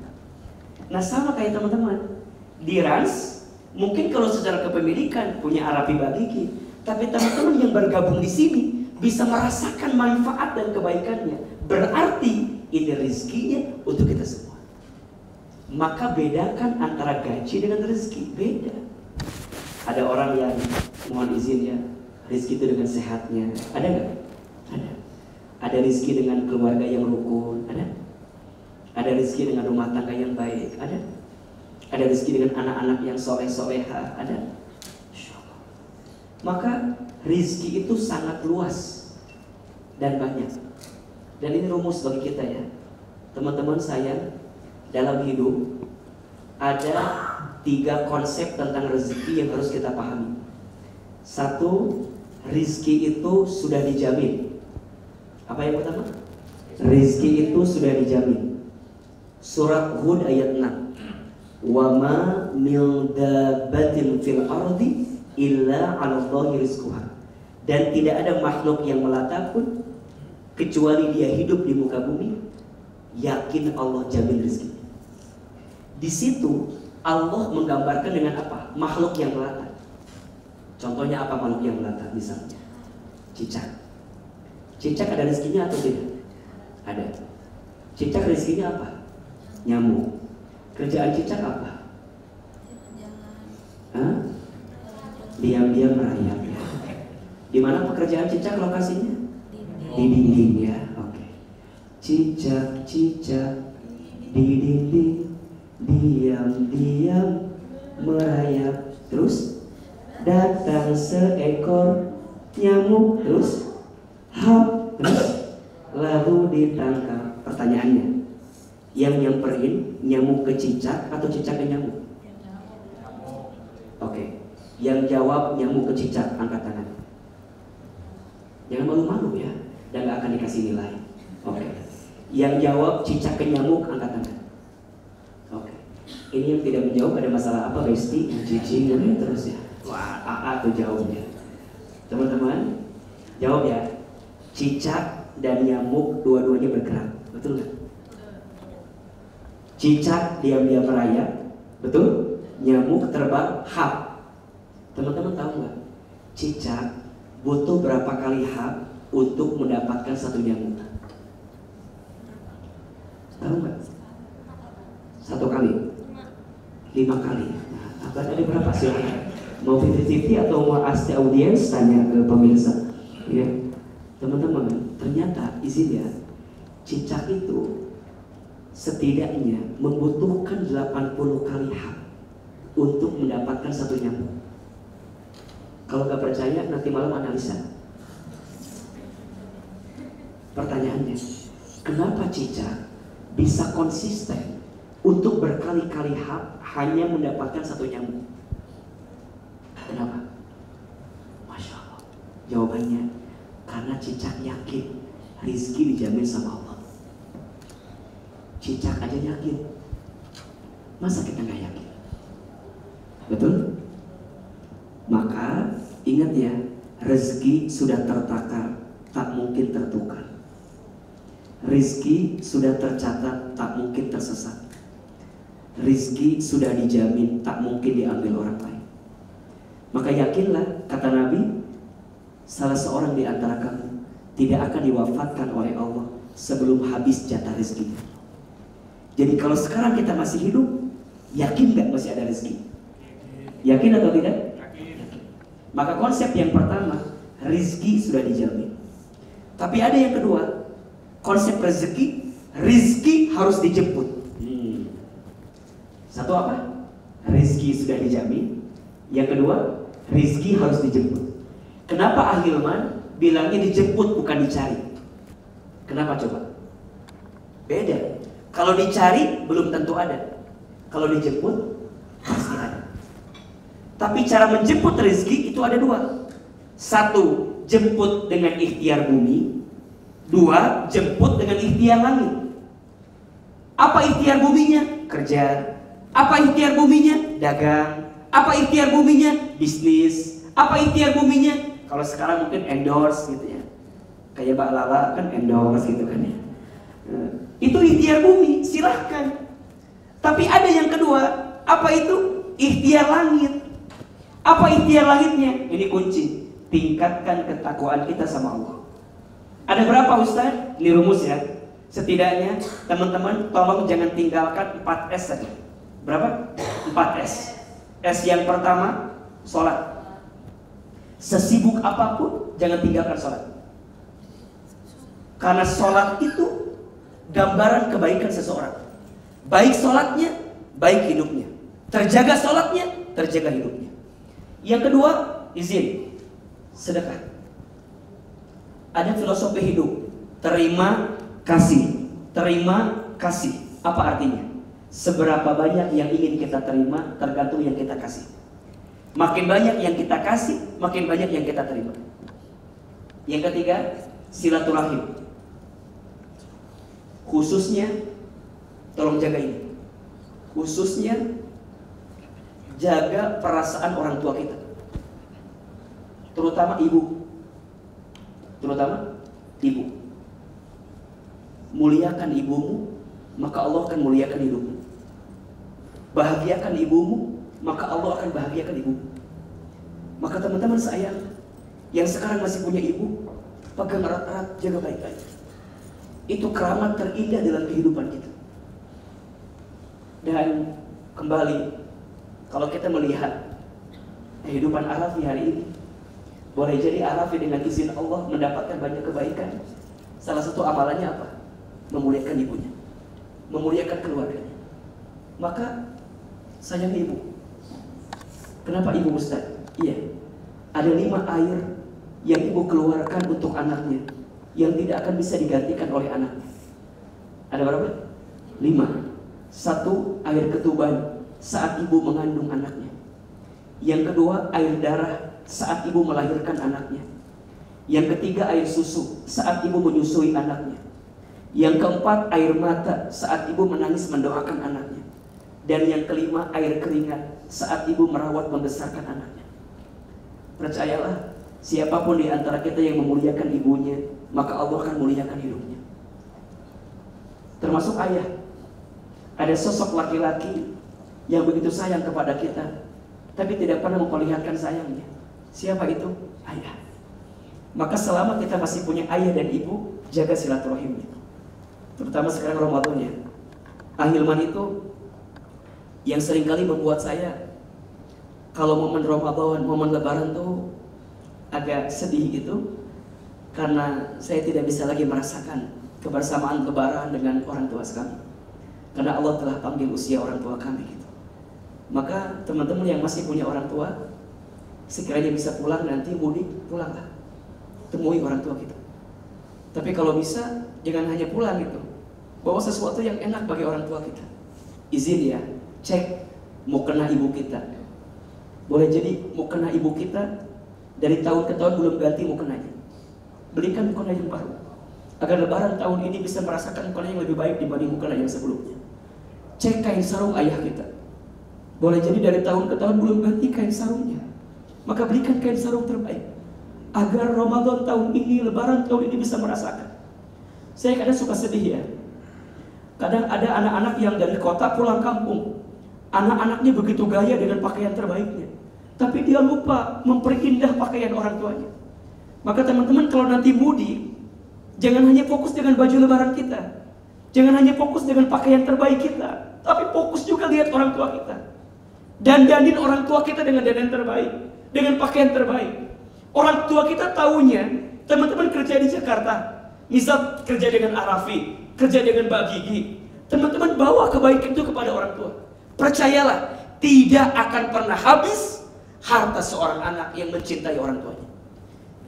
Nah sama kayak teman-teman. Di Rans, mungkin kalau secara kepemilikan punya Arafi Bagiki, tapi teman-teman yang bergabung di sini bisa merasakan manfaat dan kebaikannya. Berarti ini rezekinya untuk kita semua. Maka bedakan antara gaji dengan rezeki. Beda. Ada orang yang mohon izin ya, rezeki itu dengan sehatnya. Ada nggak? Ada. Ada rezeki dengan keluarga yang rukun. Ada. Ada rezeki dengan rumah tangga yang baik. Ada. Ada rezeki dengan anak-anak yang soleh-soleha. Ada. Maka rezeki itu sangat luas dan banyak. Dan ini rumus bagi kita ya, teman-teman saya. Dalam hidup ada 3 konsep tentang rezeki yang harus kita pahami. 1, rezeki itu sudah dijamin. Apa yang pertama? Rezeki itu sudah dijamin. Surat Hud ayat 6. Wa ma min dabbatin fil ardi illa 'alallahi rizquha. Dan tidak ada makhluk yang melata pun kecuali dia hidup di muka bumi, yakin Allah jamin rezeki. Di situ Allah menggambarkan dengan apa? Makhluk yang melata. Contohnya apa makhluk yang melata? Misalnya cicak. Cicak ada rezekinya atau tidak? Ada. Cicak rezekinya apa? Nyamuk. Kerjaan cicak apa? Hah? Diam-diam merayap ya. Di mana pekerjaan cicak lokasinya? Di dinding ya. Oke. Cicak-cicak di dinding, diam-diam merayap. Terus datang seekor nyamuk, terus hap, terus lalu ditangkap. Pertanyaannya, yang nyamperin nyamuk ke cicak atau cicak ke nyamuk? Oke. Yang jawab nyamuk ke cicak, angkat tangan. Jangan malu-malu ya, dan gak akan dikasih nilai. Oke. Yang jawab cicak ke nyamuk, angkat tangan. Oke. Ini yang tidak menjawab ada masalah apa, Besti? Cici, terus ya. Wah, AA tuh jawabnya. Teman-teman, jawab ya. Cicak dan nyamuk dua-duanya bergerak, betul nggak? Cicak diam-diam merayap, betul? Nyamuk terbang, hap. Teman-teman tahu nggak? Cicak butuh berapa kali hap untuk mendapatkan satu nyamuk? Tahu nggak? 1 kali, 5 kali. Nah, apa tadi berapa sih? Mau 50-50 atau mau ask the audience? Tanya ke pemirsa. Ya, teman-teman, ternyata izin ya, cicak itu setidaknya membutuhkan 80 kali hap untuk mendapatkan satu nyamuk. Kalau nggak percaya, nanti malam analisa. Pertanyaannya, kenapa cicak bisa konsisten untuk berkali-kali hap hanya mendapatkan satu nyamuk? Kenapa? Masya Allah. Jawabannya, karena cicak yakin rizki dijamin sama Allah. Cicak aja yakin, masa kita nggak yakin? Betul? Maka ingat ya, rezeki sudah tertakar, tak mungkin tertukar. Rizki sudah tercatat, tak mungkin tersesat. Rizki sudah dijamin, tak mungkin diambil orang lain. Maka yakinlah, kata Nabi, salah seorang di antara kamu tidak akan diwafatkan oleh Allah sebelum habis jatah rizki. Jadi kalau sekarang kita masih hidup, yakin gak masih ada rezeki? Yakin atau tidak? Yakin. Maka konsep yang pertama, rezeki sudah dijamin. Tapi ada yang kedua, konsep rezeki, rezeki harus dijemput. Satu apa? Rezeki sudah dijamin. Yang kedua, rezeki harus dijemput. Kenapa Ahilman bilangnya dijemput bukan dicari? Kenapa coba? Beda. Kalau dicari belum tentu ada. Kalau dijemput pasti ada. Tapi cara menjemput rezeki itu ada dua. Satu, jemput dengan ikhtiar bumi. Dua, jemput dengan ikhtiar langit. Apa ikhtiar buminya? Kerja. Apa ikhtiar buminya? Dagang. Apa ikhtiar buminya? Bisnis. Apa ikhtiar buminya? Kalau sekarang mungkin endorse gitu ya. Kayak Mbak Lala kan endorse gitu kan ya. Itu ikhtiar bumi, silahkan. Tapi ada yang kedua, apa itu? Ikhtiar langit. Apa ikhtiar langitnya? Ini kunci. Tingkatkan ketakwaan kita sama Allah. Ada berapa Ustaz? Ini rumus ya. Setidaknya teman-teman tolong jangan tinggalkan 4S saja. Berapa? 4S. S yang pertama, sholat. Sesibuk apapun jangan tinggalkan sholat. Karena sholat itu gambaran kebaikan seseorang. Baik sholatnya, baik hidupnya. Terjaga sholatnya, terjaga hidupnya. Yang kedua, izin, sedekah. Ada filosofi hidup, terima kasih. Terima kasih. Apa artinya? Seberapa banyak yang ingin kita terima tergantung yang kita kasih. Makin banyak yang kita kasih, makin banyak yang kita terima. Yang ketiga, silaturahim. Khususnya, tolong jaga ini. Khususnya, jaga perasaan orang tua kita. Terutama ibu. Terutama ibu. Muliakan ibumu, maka Allah akan muliakan hidupmu. Bahagiakan ibumu, maka Allah akan bahagiakan ibumu. Maka teman-teman sayang, yang sekarang masih punya ibu, pegang erat-erat, jaga baik-baik. Itu keramat terindah dalam kehidupan kita. Dan kembali, kalau kita melihat kehidupan Arafi hari ini, boleh jadi Arafi dengan izin Allah mendapatkan banyak kebaikan. Salah satu amalannya apa? Memuliakan ibunya, memuliakan keluarganya. Maka sayang ibu. Kenapa ibu Ustaz? Iya, ada 5 air yang ibu keluarkan untuk anaknya yang tidak akan bisa digantikan oleh anaknya. Ada berapa? 5. 1, air ketuban saat ibu mengandung anaknya. Yang kedua, air darah saat ibu melahirkan anaknya. Yang ketiga, air susu saat ibu menyusui anaknya. Yang keempat, air mata saat ibu menangis mendoakan anaknya. Dan yang kelima, air keringat saat ibu merawat membesarkan anaknya. Percayalah, siapapun di antara kita yang memuliakan ibunya, maka Allah akan muliakan hidupnya. Termasuk ayah. Ada sosok laki-laki yang begitu sayang kepada kita, tapi tidak pernah memperlihatkan sayangnya. Siapa itu? Ayah. Maka selama kita masih punya ayah dan ibu, jaga silaturahimnya. Terutama sekarang Ramadan ya. Ahilman itu yang seringkali membuat saya, kalau momen Ramadan, momen Lebaran tuh agak sedih gitu, karena saya tidak bisa lagi merasakan kebersamaan Lebaran dengan orang tua kami. Karena Allah telah panggil usia orang tua kami gitu. Maka teman-teman yang masih punya orang tua, sekiranya bisa pulang nanti mudik, pulanglah. Temui orang tua kita. Tapi kalau bisa, jangan hanya pulang gitu. Bawa sesuatu yang enak bagi orang tua kita. Izin ya, cek mukena ibu kita. Boleh jadi mukena ibu kita dari tahun ke tahun belum ganti mukenanya. Belikan mukena yang baru, agar Lebaran tahun ini bisa merasakan mukena yang lebih baik dibanding mukena yang sebelumnya. Cek kain sarung ayah kita. Boleh jadi dari tahun ke tahun belum ganti kain sarungnya. maka berikan kain sarung terbaik agar Ramadan tahun ini, Lebaran tahun ini bisa merasakan. Saya kadang suka sedih ya. Kadang ada anak-anak yang dari kota pulang kampung, anak-anaknya begitu gaya dengan pakaian terbaiknya, tapi dia lupa memperindah pakaian orang tuanya. Maka teman-teman kalau nanti mudik, jangan hanya fokus dengan baju lebaran kita, jangan hanya fokus dengan pakaian terbaik kita, tapi fokus juga lihat orang tua kita. Dandanin orang tua kita dengan dandan terbaik, dengan pakaian terbaik. Orang tua kita tahunya, teman-teman kerja di Jakarta, misal kerja dengan Arafi, kerja dengan Mbak Gigi, teman-teman bawa kebaikan itu kepada orang tua. Percayalah, tidak akan pernah habis harta seorang anak yang mencintai orang tuanya.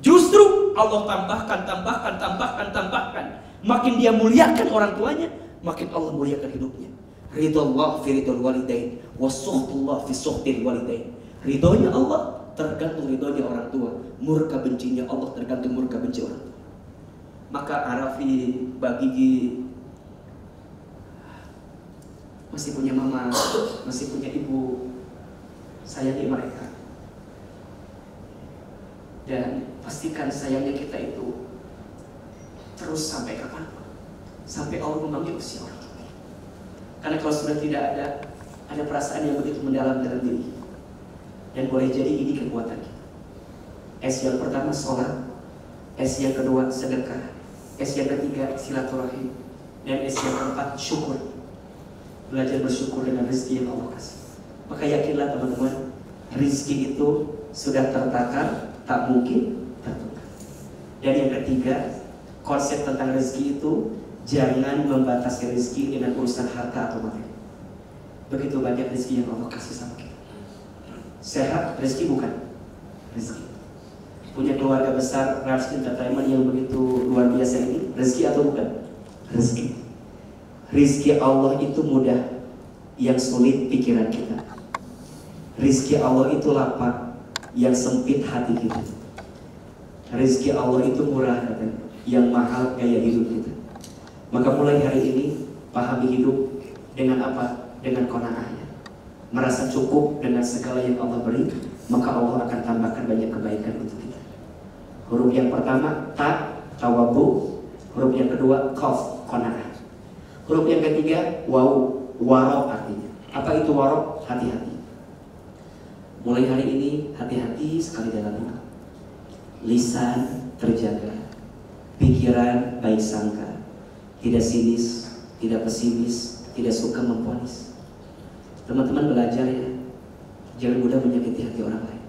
Justru Allah tambahkan. Makin dia muliakan orang tuanya, makin Allah muliakan hidupnya. Ridullah fi ridul walidain, wasuhtullah fi suhtil walidain. Ridhonya Allah tergantung ridhonya orang tua, murka bencinya Allah tergantung murka benci orang tua. Maka Arafi, Mbak Gigi masih punya mama, masih punya ibu, sayangi mereka. Dan pastikan sayangnya kita itu terus sampai kapan? Sampai Allah memanggil usia orang. Karena kalau sudah tidak ada perasaan yang begitu mendalam dalam diri. Dan boleh jadi ini kekuatan kita. S yang pertama sholat, S yang kedua sedekah, S yang ketiga silaturahim, dan S yang keempat syukur. Belajar bersyukur dengan rezeki yang Allah kasih. Maka yakinlah teman-teman, rezeki itu sudah tertakar, tak mungkin tertukar. Dan yang ketiga, konsep tentang rezeki itu jangan membatasi rezeki dengan urusan harta atau materi. Begitu banyak rezeki yang Allah kasih sama kita. Sehat, rezeki bukan? Rezeki. Punya keluarga besar, Rars Entertainment yang begitu luar biasa ini, rezeki atau bukan? Rezeki. Rizki Allah itu mudah, yang sulit pikiran kita. Rizki Allah itu lapang, yang sempit hati kita. Rizki Allah itu murah, yang mahal gaya hidup kita. Maka mulai hari ini pahami hidup dengan apa? Dengan qanaah. Merasa cukup dengan segala yang Allah beri, maka Allah akan tambahkan banyak kebaikan untuk kita. Huruf yang pertama ta, tawabu. Huruf yang kedua qaf, qanaah. Huruf yang ketiga waw, waro artinya. Apa itu waro? Hati-hati. Mulai hari ini hati-hati sekali dalam hidup. Lisan terjaga, pikiran baik sangka, tidak sinis, tidak pesimis, tidak suka memvonis. Teman-teman belajar ya, jangan mudah menyakiti hati orang lain.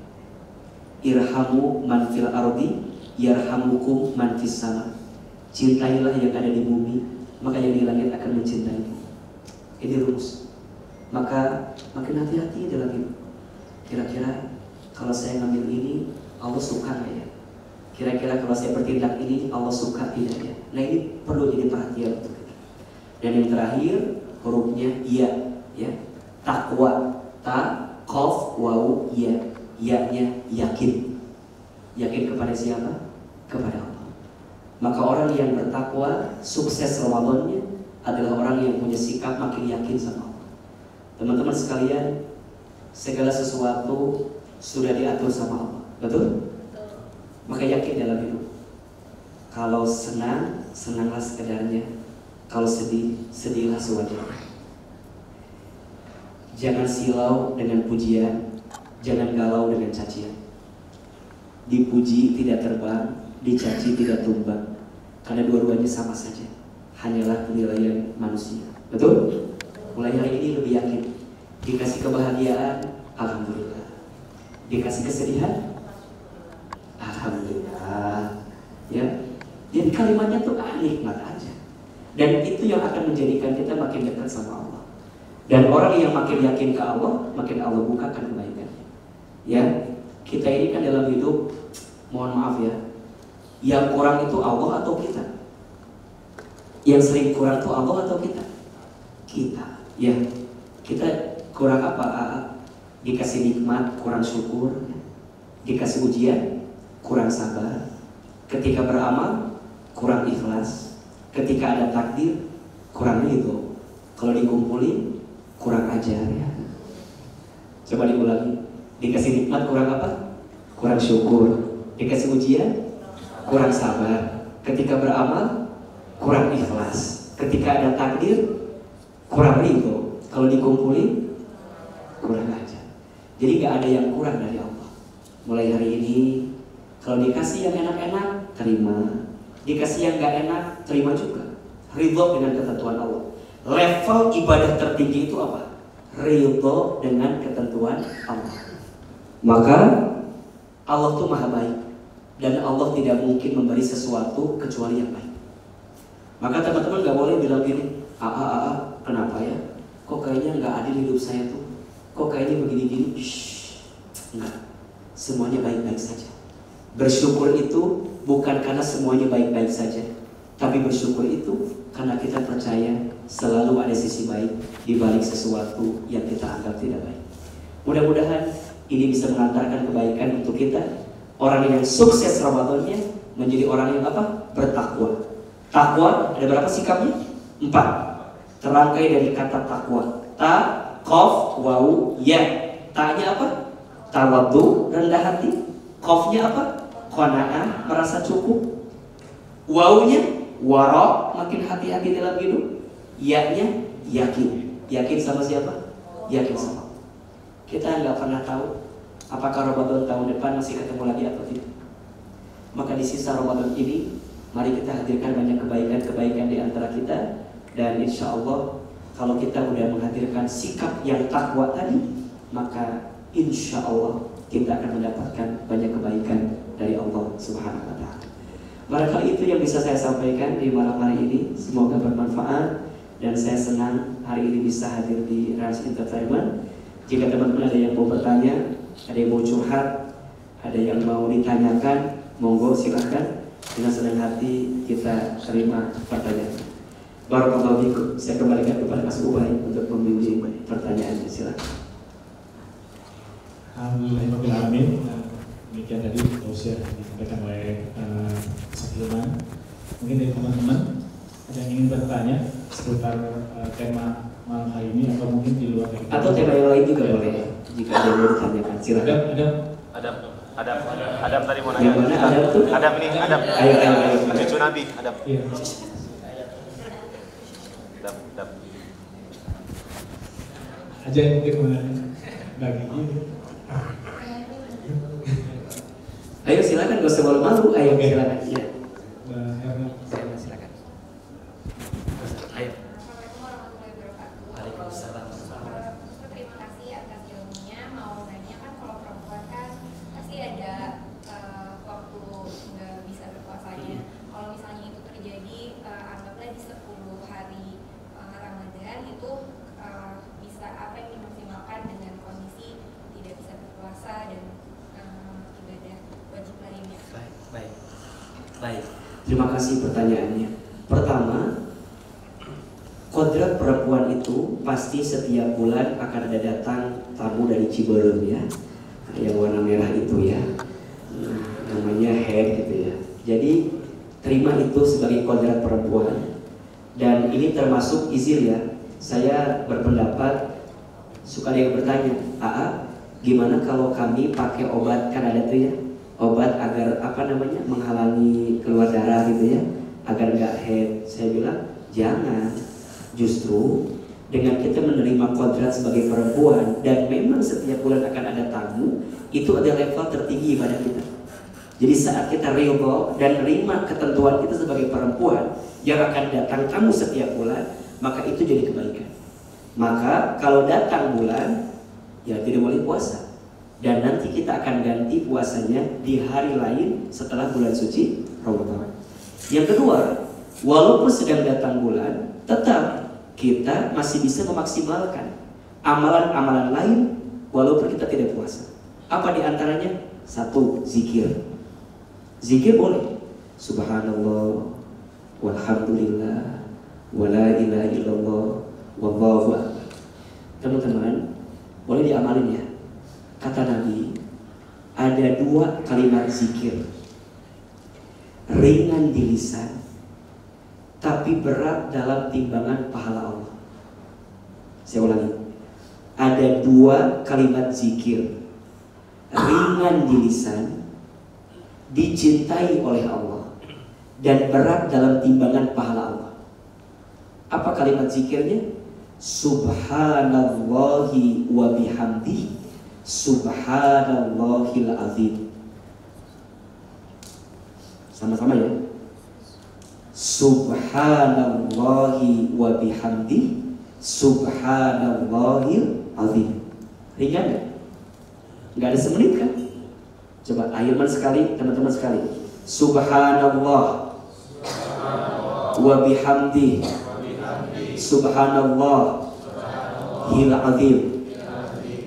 Irhamu man fil ardi yarhamukum man fis sama. Cintailah yang ada di bumi, maka yang di langit akan mencintai. Ini rumus. Maka makin hati-hati dalam hidup. Kira-kira kalau saya ngambil ini, Allah suka nggak ya? Kira-kira kalau saya bertindak ini, Allah suka tidak ya? Nah ini perlu jadi perhatian untuk kita. Dan yang terakhir hurufnya iya, ya. Takwa, ta, qaf, waw, iya. Iya-nya yakin. Yakin kepada siapa? Kepada Allah. Maka orang yang bertakwa, sukses Ramadannya adalah orang yang punya sikap makin yakin sama Allah. Teman-teman sekalian, segala sesuatu sudah diatur sama Allah, betul? Maka yakin dalam hidup. Kalau senang, senanglah sekedarnya. Kalau sedih, sedihlah sewajarnya. Jangan silau dengan pujian, jangan galau dengan cacian. Dipuji tidak terbang, dicaci tidak tumbang, karena dua-duanya sama saja, hanyalah penilaian manusia. Betul? Mulai hari ini lebih yakin. Dikasih kebahagiaan, alhamdulillah. Dikasih kesedihan, alhamdulillah. Ya, jadi kalimatnya tuh nikmat aja. Dan itu yang akan menjadikan kita makin dekat sama Allah. Dan orang yang makin yakin ke Allah, makin Allah bukakan kebaikannya. Ya, kita ini kan dalam hidup, mohon maaf ya, yang kurang itu Allah atau kita? Yang sering kurang itu Allah atau kita? Kita. Ya, kita kurang apa? Dikasih nikmat, kurang syukur. Dikasih ujian, kurang sabar. Ketika beramal, kurang ikhlas. Ketika ada takdir, kurang ridho. Kalau dikumpulin, kurang ajar ya. Coba diulangi. Dikasih nikmat kurang apa? kurang syukur. Dikasih ujian, kurang sabar. Ketika beramal, kurang ikhlas. Ketika ada takdir, kurang ridho. Kalau dikumpulin, kurang aja. Jadi gak ada yang kurang dari Allah. Mulai hari ini, kalau dikasih yang enak-enak, terima. Dikasih yang gak enak, terima juga. Ridho dengan ketentuan Allah. Level ibadah tertinggi itu apa? Ridho dengan ketentuan Allah. Maka Allah tuh maha baik, dan Allah tidak mungkin memberi sesuatu kecuali yang baik. Maka teman-teman gak boleh bilang gini, kenapa ya? Kok kayaknya gak adil hidup saya tuh? Kok kayaknya begini-gini? Enggak, semuanya baik-baik saja. Bersyukur itu bukan karena semuanya baik-baik saja, tapi bersyukur itu karena kita percaya selalu ada sisi baik di balik sesuatu yang kita anggap tidak baik. Mudah-mudahan ini bisa mengantarkan kebaikan untuk kita. Orang yang sukses Ramadannya menjadi orang yang apa? Bertakwa. Takwa ada berapa sikapnya? 4. Terangkai dari kata takwa. Ta, qaf, waw, ya. Ta-nya apa? Tawadhu, rendah hati. Qaf-nya apa? Qanaah, merasa cukup. Waw-nya wara, makin hati-hati dalam hidup. Ya-nya yakin. Yakin sama siapa? Yakin sama Allah. Kita nggak pernah tahu apakah Ramadan tahun depan masih ketemu lagi atau tidak. Maka di sisa Ramadan ini, mari kita hadirkan banyak kebaikan-kebaikan di antara kita. Dan insya Allah kalau kita sudah menghadirkan sikap yang takwa tadi, maka insya Allah kita akan mendapatkan banyak kebaikan dari Allah Subhanahu wa Ta'ala. Barangkali itu yang bisa saya sampaikan di malam hari ini. Semoga bermanfaat, dan saya senang hari ini bisa hadir di Rans Entertainment. Jika teman-teman ada yang mau bertanya, ada yang mau curhat, ada yang mau ditanyakan, monggo silahkan. Dengan senang hati kita terima pertanyaan. Barakallahu fikum. Saya kembalikan kepada Mas Ubay untuk membimbing pertanyaannya. Silakan. Alhamdulillah. Demikian tadi tausiah yang disampaikan oleh Sakilman. Mungkin dari teman-teman ada yang ingin bertanya seputar tema malam hari ini, atau mungkin di luar dari atau tema yang lain juga boleh, jika ada yang mau ditanyakan. Silakan. Adam tadi mau nanya. Yang mana Adam tuh? Adam ini, Adam. Ayo. Cucu Nabi, Adam. Iya. Adam. Aja yang mungkin bagi ini. Ayo silakan, gak usah malu-malu. Ayo silakan. Iya. Silakan. Ayo. Waalaikumsalam. Terima kasih atas ilmunya. Mau nanya kan kalau perempuan kan pasti ada waktu nggak bisa berpuasanya. Kalau misalnya itu terjadi, anggaplah di 10 hari Ramadan itu bisa apa yang dimaksimalkan dengan kondisi tidak bisa berpuasa dan ibadah wajib lainnya. Baik. Terima kasih pertanyaannya. Pertama, kodrat perempuan itu pasti setiap bulan akan ada datang tamu dari Ciberem ya, yang warna merah itu ya, namanya head gitu ya. Jadi terima itu sebagai kodrat perempuan, dan ini termasuk izin ya. Saya berpendapat, suka ada yang bertanya, gimana kalau kami pakai obat, kan ada tuh ya, obat agar menghalangi keluar darah gitu ya, agar nggak head. Saya bilang jangan. Justru dengan kita menerima kodrat sebagai perempuan, dan memang setiap bulan akan ada tamu, itu ada level tertinggi ibadah kita. Jadi saat kita ridho dan menerima ketentuan kita sebagai perempuan yang akan datang tamu setiap bulan, maka itu jadi kebaikan. Maka kalau datang bulan, ya tidak boleh puasa, dan nanti kita akan ganti puasanya di hari lain setelah bulan suci Ramadan. Yang kedua, walaupun sedang datang bulan, tetap kita masih bisa memaksimalkan amalan-amalan lain walaupun kita tidak puasa. Apa diantaranya? 1, zikir. Zikir boleh. Subhanallah, walhamdulillah, wala ilaha illallah, wallahu akbar. Teman-teman, boleh diamalin ya. Kata Nabi, ada 2 kalimat zikir, ringan di lisan tapi berat dalam timbangan pahala Allah. Saya ulangi, ada 2 kalimat zikir, ringan di lisan, dicintai oleh Allah, dan berat dalam timbangan pahala Allah. Apa kalimat zikirnya? Subhanallahi wa bihamdihi, subhanallahil azim. Sama-sama ya. Subhanallahi wa bihamdihi, subhanallahil azim. Ringan gak? Gak ada semenit kan? Coba Ahilman sekali, teman-teman sekali. Subhanallah wa bihamdihi, subhanallah hil azim,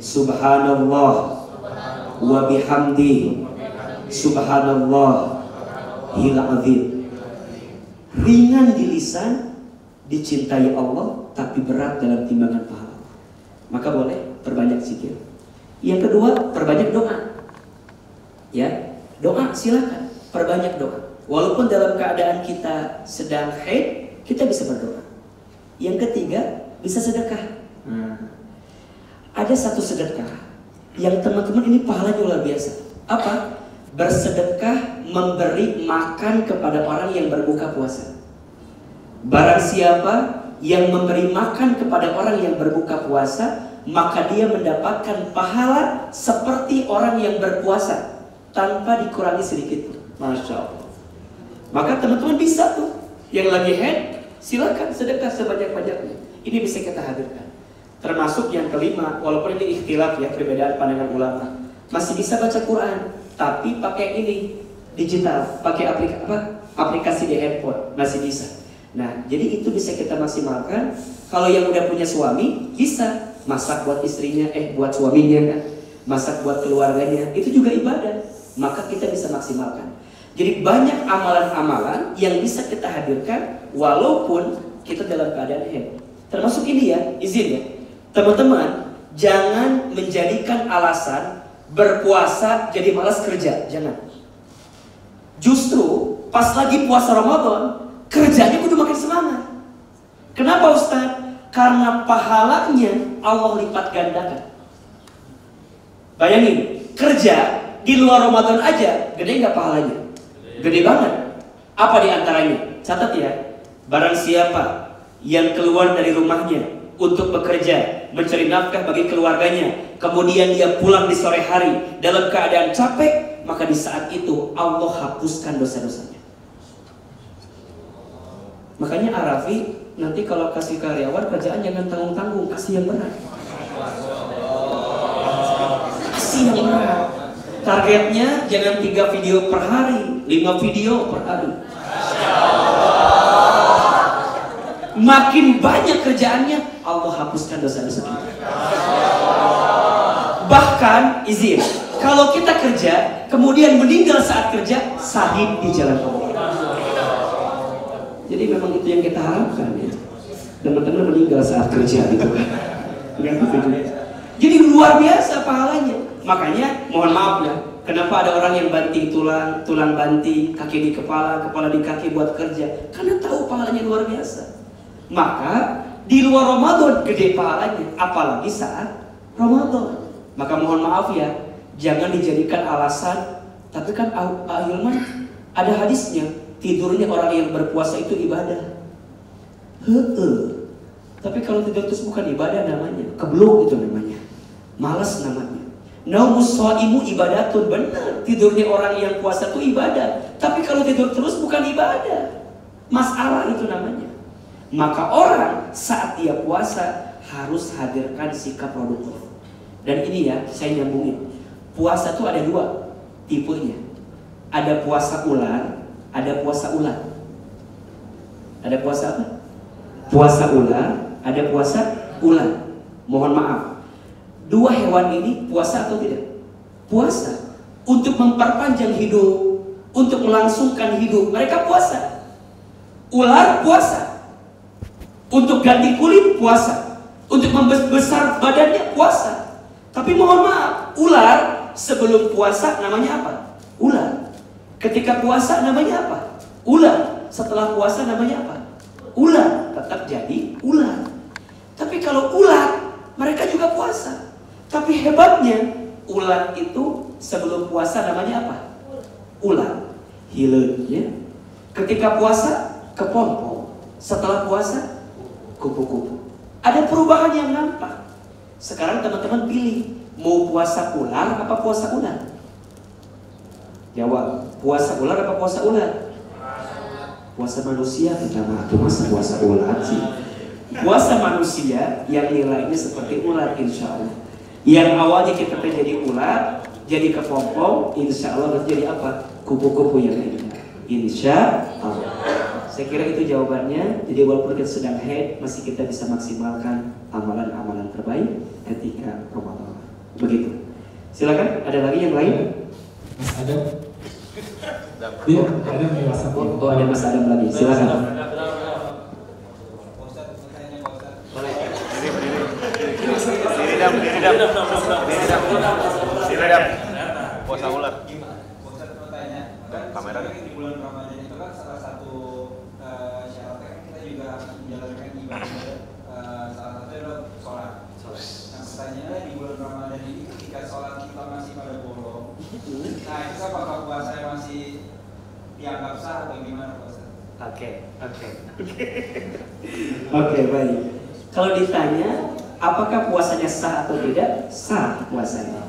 subhanallah wa bihamdihi, subhanallah hil azim. Ringan di lisan, dicintai Allah, tapi berat dalam timbangan pahala. Maka boleh perbanyak zikir. Yang kedua, perbanyak doa. Ya, doa silakan perbanyak doa. Walaupun dalam keadaan kita sedang haid, kita bisa berdoa. Yang ketiga, bisa sedekah. Ada satu sedekah yang teman-teman ini pahalanya luar biasa. Apa? Bersedekah memberi makan kepada orang yang berbuka puasa. Barang siapa yang memberi makan kepada orang yang berbuka puasa, maka dia mendapatkan pahala seperti orang yang berpuasa tanpa dikurangi sedikit pun. Masya Allah. Maka teman-teman bisa tuh, yang lagi haid, silakan sedekah sebanyak-banyaknya. Ini bisa kita hadirkan. Termasuk yang kelima, walaupun ini ikhtilaf ya, perbedaan pandangan ulama, masih bisa baca Quran, tapi pakai ini digital, pakai aplikasi di handphone, masih bisa. Nah, jadi itu bisa kita maksimalkan. Kalau yang udah punya suami, bisa masak buat istrinya, buat suaminya kan, masak buat keluarganya, itu juga ibadah. Maka kita bisa maksimalkan. Jadi banyak amalan-amalan yang bisa kita hadirkan walaupun kita dalam keadaan haid. Termasuk ini ya, izin ya, teman-teman, jangan menjadikan alasan berpuasa jadi malas kerja, jangan. Justru pas lagi puasa Ramadan, kerjanya kudu makin semangat. Kenapa Ustaz? Karena pahalanya Allah lipat gandakan. Bayangin, kerja di luar Ramadan aja, gede nggak pahalanya? Gede banget. Apa di antaranya? Catat ya. Barang siapa yang keluar dari rumahnya untuk bekerja, mencari nafkah bagi keluarganya, kemudian dia pulang di sore hari dalam keadaan capek, maka di saat itu Allah hapuskan dosa-dosanya. Makanya Arafi nanti kalau kasih karyawan kerjaan jangan tanggung-tanggung, kasih yang berat. Kasih yang berat. Targetnya jangan 3 video per hari, 5 video per hari. Makin banyak kerjaannya, Allah hapuskan dosa-dosa kita. Bahkan izin, kalau kita kerja kemudian meninggal saat kerja, syahid di jalan Allah. Jadi memang itu yang kita harapkan ya. Teman-teman meninggal saat kerja gitu kan. Jadi luar biasa pahalanya. Makanya mohon maaf ya, kenapa ada orang yang banting tulang, tulang banting, kaki di kepala, kepala di kaki buat kerja? Karena tahu pahalanya luar biasa. Maka di luar Ramadan gede pahalanya, apalagi saat Ramadan. Maka mohon maaf ya, jangan dijadikan alasan. Tapi kan Ahilman ada hadisnya, tidurnya orang yang berpuasa itu ibadah. Tapi kalau tidur terus bukan ibadah namanya, keblok itu namanya, malas namanya. Naumus shaimu ibadatun, benar. Tidurnya orang yang puasa itu ibadah. Tapi kalau tidur terus bukan ibadah, masalah itu namanya. Maka orang saat dia puasa harus hadirkan sikap produktif. Dan ini ya, saya nyambungin. Puasa itu ada 2 tipenya. Ada puasa ular, ada puasa ular. Ada puasa apa? Puasa ular, ada puasa ular. Mohon maaf, 2 hewan ini puasa atau tidak? Puasa. Untuk memperpanjang hidup, untuk melangsungkan hidup, mereka puasa. Ular puasa. Untuk ganti kulit puasa. Untuk membesar badannya puasa. Tapi mohon maaf, ular sebelum puasa namanya apa? Ular. Ketika puasa namanya apa? Ular. Setelah puasa namanya apa? Ular. Tetap jadi ular. Tapi kalau ular, mereka juga puasa. Tapi hebatnya, Ulat itu sebelum puasa namanya apa? Ulat. Hileun ya. Ketika puasa kepompong, setelah puasa kupu-kupu. Ada perubahan yang nampak. Sekarang teman-teman pilih, mau puasa ular apa puasa ulat? Jawab, puasa ular apa puasa ulat? Puasa manusia kita mah, masa puasa ulat sih? Puasa manusia yang nilainya seperti ulat insya Allah. Yang awalnya kita jadi ulat, jadi kepompong, insya Allah jadi apa? Kupu-kupu yang lainnya. Insya Allah. Saya kira itu jawabannya. Jadi walaupun kita sedang haid, masih kita bisa maksimalkan amalan-amalan terbaik ketika Ramadan. Begitu. Silakan. Ada lagi yang lain? Mas Adam. Dia ada di WhatsApp. Oh, ada Mas Adam lagi. Silakan. Puasa ular. Kamera di bulan Ramadan itu kan salah satu syaratnya kan kita juga menjalankan ibadah, salah satunya adalah sholat. Nah pertanyaannya di bulan Ramadan ini ketika sholat kita masih pada bolong, nah itu apakah puasanya masih dianggap sah atau gimana puasa? Oke, baik. Kalau ditanya apakah puasanya sah atau tidak? Sah puasanya.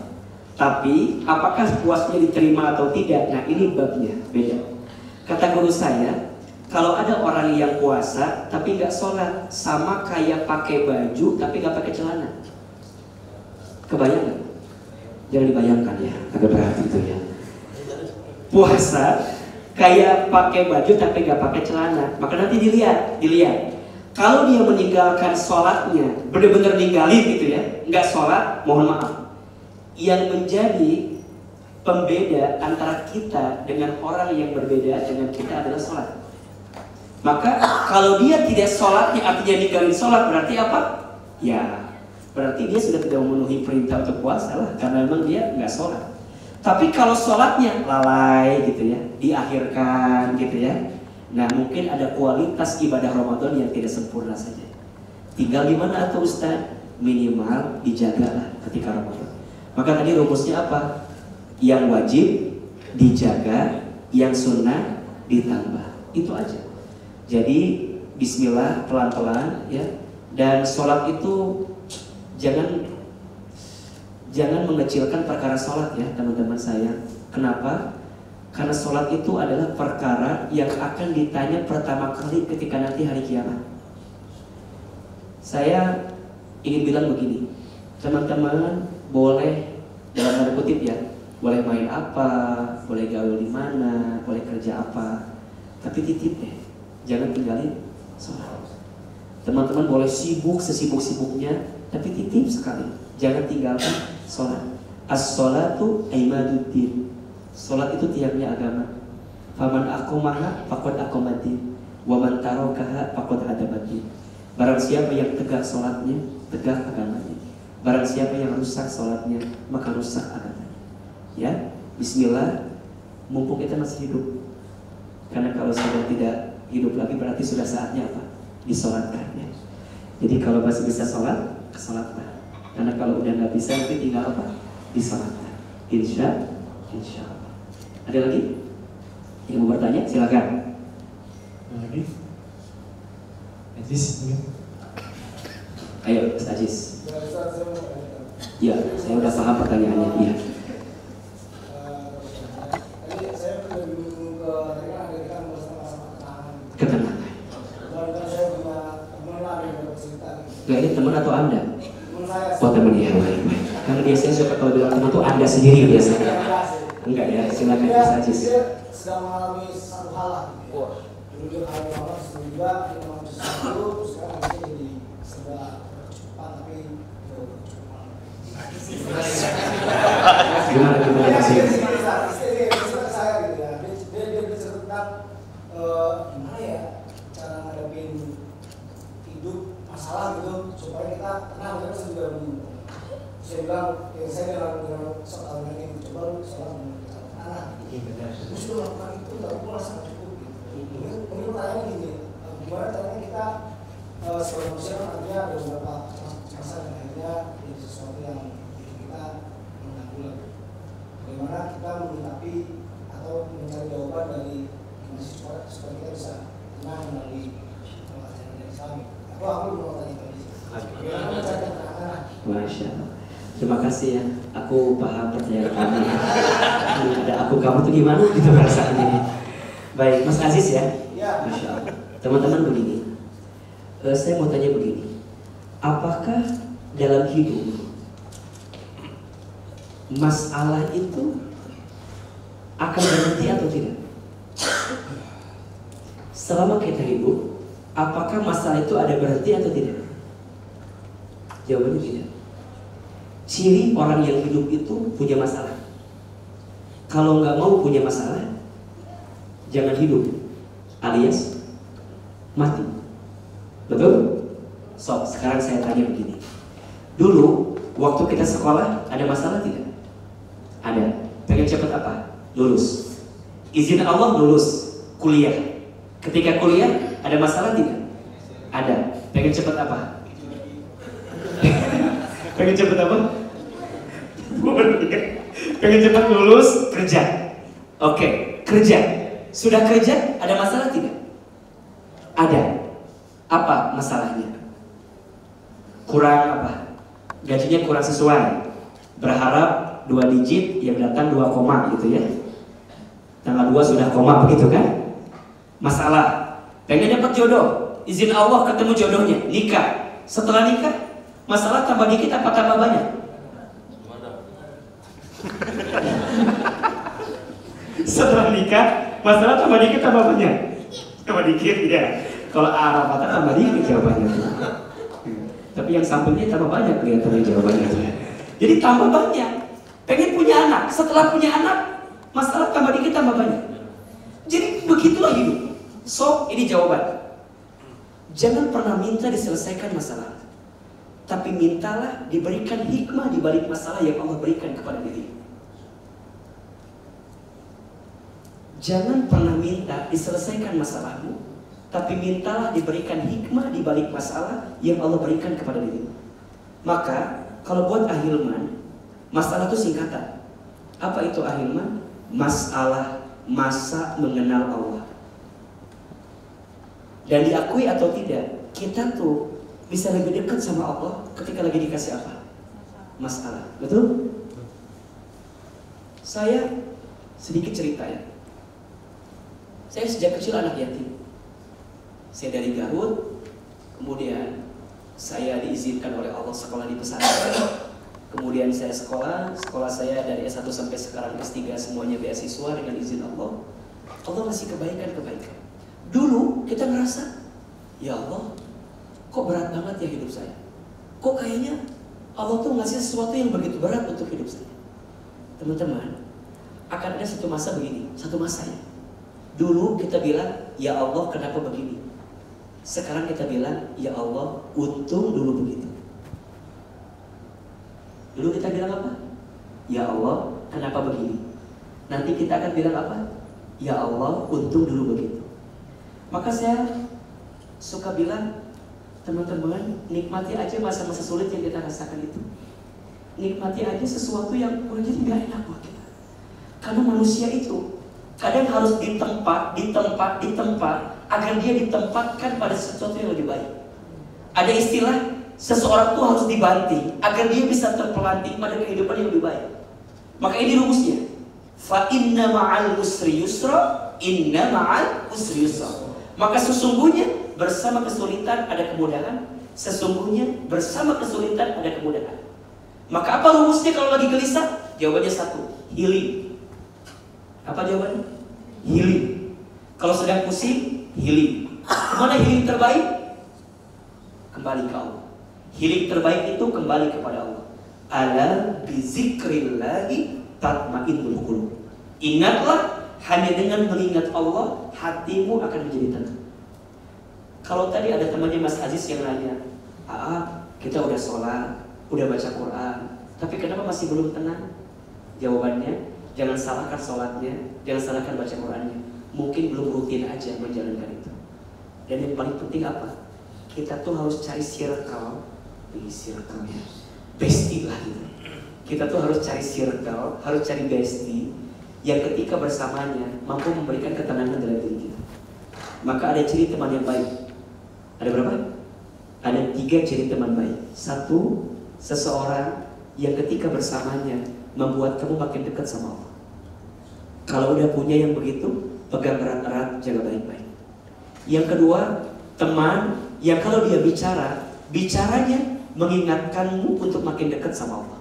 Tapi apakah puasanya diterima atau tidak? Nah ini babnya beda. Kata guru saya, kalau ada orang yang puasa tapi nggak sholat, sama kayak pakai baju tapi nggak pakai celana. Kebayang nggak? Jangan dibayangkan ya, agak berat itu ya. Puasa kayak pakai baju tapi nggak pakai celana, maka nanti dilihat. Kalau dia meninggalkan sholatnya, benar-benar ninggalin gitu ya, nggak sholat, mohon maaf. Yang menjadi pembeda antara kita dengan orang yang berbeda dengan kita adalah sholat. Maka kalau dia tidak sholatnya artinya ninggalin sholat, berarti apa? Ya, berarti dia sudah tidak memenuhi perintah untuk puasa lah, karena memang dia nggak sholat. Tapi kalau sholatnya lalai gitu ya, diakhirkan gitu ya, nah mungkin ada kualitas ibadah Ramadan yang tidak sempurna saja. Tinggal gimana atau Ustaz? Minimal dijagalah ketika Ramadan. Maka tadi rumusnya apa? Yang wajib dijaga, yang sunnah ditambah. Itu aja. Jadi bismillah pelan-pelan ya. Dan sholat itu jangan mengecilkan perkara sholat ya teman-teman saya. Kenapa? Karena sholat itu adalah perkara yang akan ditanya pertama kali ketika nanti hari kiamat. Saya ingin bilang begini, teman-teman boleh dalam tanda kutip ya, boleh main apa, boleh gaul di mana, boleh kerja apa, tapi titip deh, jangan tinggalin sholat. Teman-teman boleh sibuk sesibuk-sibuknya, tapi titip sekali, jangan tinggalkan sholat. As-sholatu imaduddin. Sholat itu tiangnya agama. Faman aqamaha faqad aqamaddin, wa man tarakaha faqad hadamaddin. Barang siapa yang tegak sholatnya, tegak agamanya. Barang siapa yang rusak sholatnya, maka rusak agamanya. Ya, bismillah, mumpung kita masih hidup. Karena kalau sudah tidak hidup lagi berarti sudah saatnya apa? Disolatkan ya. Jadi kalau masih bisa sholat, kesolatkan. Karena kalau udah nggak bisa, nanti tinggal apa? Disolatkan. Insya Allah. Ada lagi yang mau bertanya? Silakan. Ada lagi? Ajis mungkin. Ayo, Mas Ajis. Ya, saya udah paham pertanyaannya. Iya. Ketenangan. Gak, ini teman atau Anda? Oh, teman ya, baik. Karena biasanya suka kalau bilang teman tuh Anda sendiri biasanya. Enggak ya, silakan Mas Ajis. Sedang mengalami satu hal lah. Dulu dia mengalami apa? Juga dia mengalami sesuatu, sekarang dia jadi serba cepat tapi Gimana kita kasih? Saya gitu ya. Dia bicara tentang gimana ya cara ngadepin hidup masalah gitu supaya kita tenang. Karena saya juga saya bilang, saya dengan soal ini coba soal anak. Terus lu lakukan itu nggak puas nggak cukup gitu. Mungkin pertanyaan gini, gimana caranya kita sebagai manusia kan artinya ada beberapa masa dan akhirnya jadi sesuatu yang bikin kita mengganggu. Bagaimana kita menyikapi atau mencari jawaban dari mahasiswa supaya kita bisa tenang melalui ajaran Islam. Aku belum mau tanya tadi. Bagaimana mencari keterangan? Masya Allah. Terima kasih ya. Aku paham pertanyaan kamu. Ada aku kamu tuh gimana gitu perasaannya. Baik, Mas Aziz ya. Ya. Masya Allah. Teman-teman begini. Saya mau tanya begini. Apakah dalam hidup masalah itu akan berhenti atau tidak? Selama kita hidup, apakah masalah itu ada berhenti atau tidak? Jawabannya tidak. Ciri orang yang hidup itu punya masalah. Kalau nggak mau punya masalah, jangan hidup, alias mati. Betul? So, sekarang saya tanya begini. Dulu, waktu kita sekolah, ada masalah tidak? Ada. Pengen cepat apa? Lulus. Izin Allah lulus. Kuliah. Ketika kuliah, ada masalah tidak? Ada. Pengen cepat apa? Pengen cepat apa? Pengen cepat lulus, kerja. Oke, kerja. Sudah kerja, ada masalah tidak? Ada. Apa masalahnya? Kurang apa? Gajinya kurang sesuai. Berharap 2 digit, yang datang 2 koma gitu ya. Tanggal 2 sudah koma begitu kan? Masalah. Pengen dapat jodoh. Izin Allah ketemu jodohnya, nikah. Setelah nikah, masalah tambah dikit apa tambah banyak? Setelah nikah, masalah tambah dikit tambah banyak? Tambah dikit ya. Kalau arah mata tambah dikit jawabannya. Tapi yang sampingnya tambah banyak kelihatannya jawabannya. Jadi tambah banyak. Pengen punya anak, setelah punya anak, masalah tambah dikit tambah banyak. Jadi begitulah hidup. So, ini jawaban. Jangan pernah minta diselesaikan masalah, tapi mintalah diberikan hikmah di balik masalah yang Allah berikan kepada diri. Jangan pernah minta diselesaikan masalahmu, tapi mintalah diberikan hikmah di balik masalah yang Allah berikan kepada diri. Maka, kalau buat ahilman, masalah itu singkatan. Apa itu ahilman? Masalah masa mengenal Allah. Dan diakui atau tidak, kita tuh bisa lebih dekat sama Allah ketika lagi dikasih apa? Masalah. Betul? Saya sedikit cerita ya. Saya sejak kecil anak yatim. Saya dari Garut, kemudian saya diizinkan oleh Allah sekolah di pesantren. Kemudian saya sekolah saya dari S1 sampai sekarang S3 semuanya beasiswa dengan izin Allah. Allah kasih kebaikan-kebaikan. Dulu kita ngerasa, ya Allah, kok berat banget ya hidup saya. Kok kayaknya Allah tuh ngasih sesuatu yang begitu berat untuk hidup saya. Teman-teman, akan ada satu masa begini, satu masa ya. Dulu kita bilang, ya Allah kenapa begini? Sekarang kita bilang, ya Allah untung dulu begitu. Dulu kita bilang apa? Ya Allah kenapa begini? Nanti kita akan bilang apa? Ya Allah untung dulu begitu. Maka saya suka bilang, teman-teman, nikmati aja masa-masa sulit yang kita rasakan itu. Nikmati aja sesuatu yang udah jadi gak enak buat kita. Karena manusia itu kadang harus ditempat agar dia ditempatkan pada sesuatu yang lebih baik. Ada istilah, seseorang tuh harus dibanting agar dia bisa terpelanting pada kehidupan yang lebih baik. Maka ini rumusnya. Fa inna ma'al usri yusra, inna ma'al usri yusra. Maka sesungguhnya bersama kesulitan ada kemudahan. Sesungguhnya bersama kesulitan ada kemudahan. Maka apa rumusnya kalau lagi gelisah? Jawabannya satu, healing. Apa jawabannya? Healing. Kalau sedang pusing, healing. Kemana healing terbaik? Kembali ke Allah. Healing terbaik itu kembali kepada Allah. Ala bizikrillahi tatmainnul qulub. Ingatlah, hanya dengan mengingat Allah, hatimu akan menjadi tenang. Kalau tadi ada temannya Mas Aziz yang nanya, kita udah sholat, udah baca Quran, tapi kenapa masih belum tenang? Jawabannya, jangan salahkan sholatnya, jangan salahkan baca Qurannya. Mungkin belum rutin aja menjalankan itu. Dan yang paling penting apa? Kita tuh harus cari circle ya, bestie lah gitu. Kita tuh harus cari circle, harus cari bestie yang ketika bersamanya mampu memberikan ketenangan dalam diri kita. Maka ada ciri teman yang baik. Ada berapa? Ada 3 ciri teman baik. 1, seseorang yang ketika bersamanya membuat kamu makin dekat sama Allah. Kalau udah punya yang begitu, pegang erat-erat, jaga baik-baik. Yang kedua, teman yang kalau dia bicaranya mengingatkanmu untuk makin dekat sama Allah.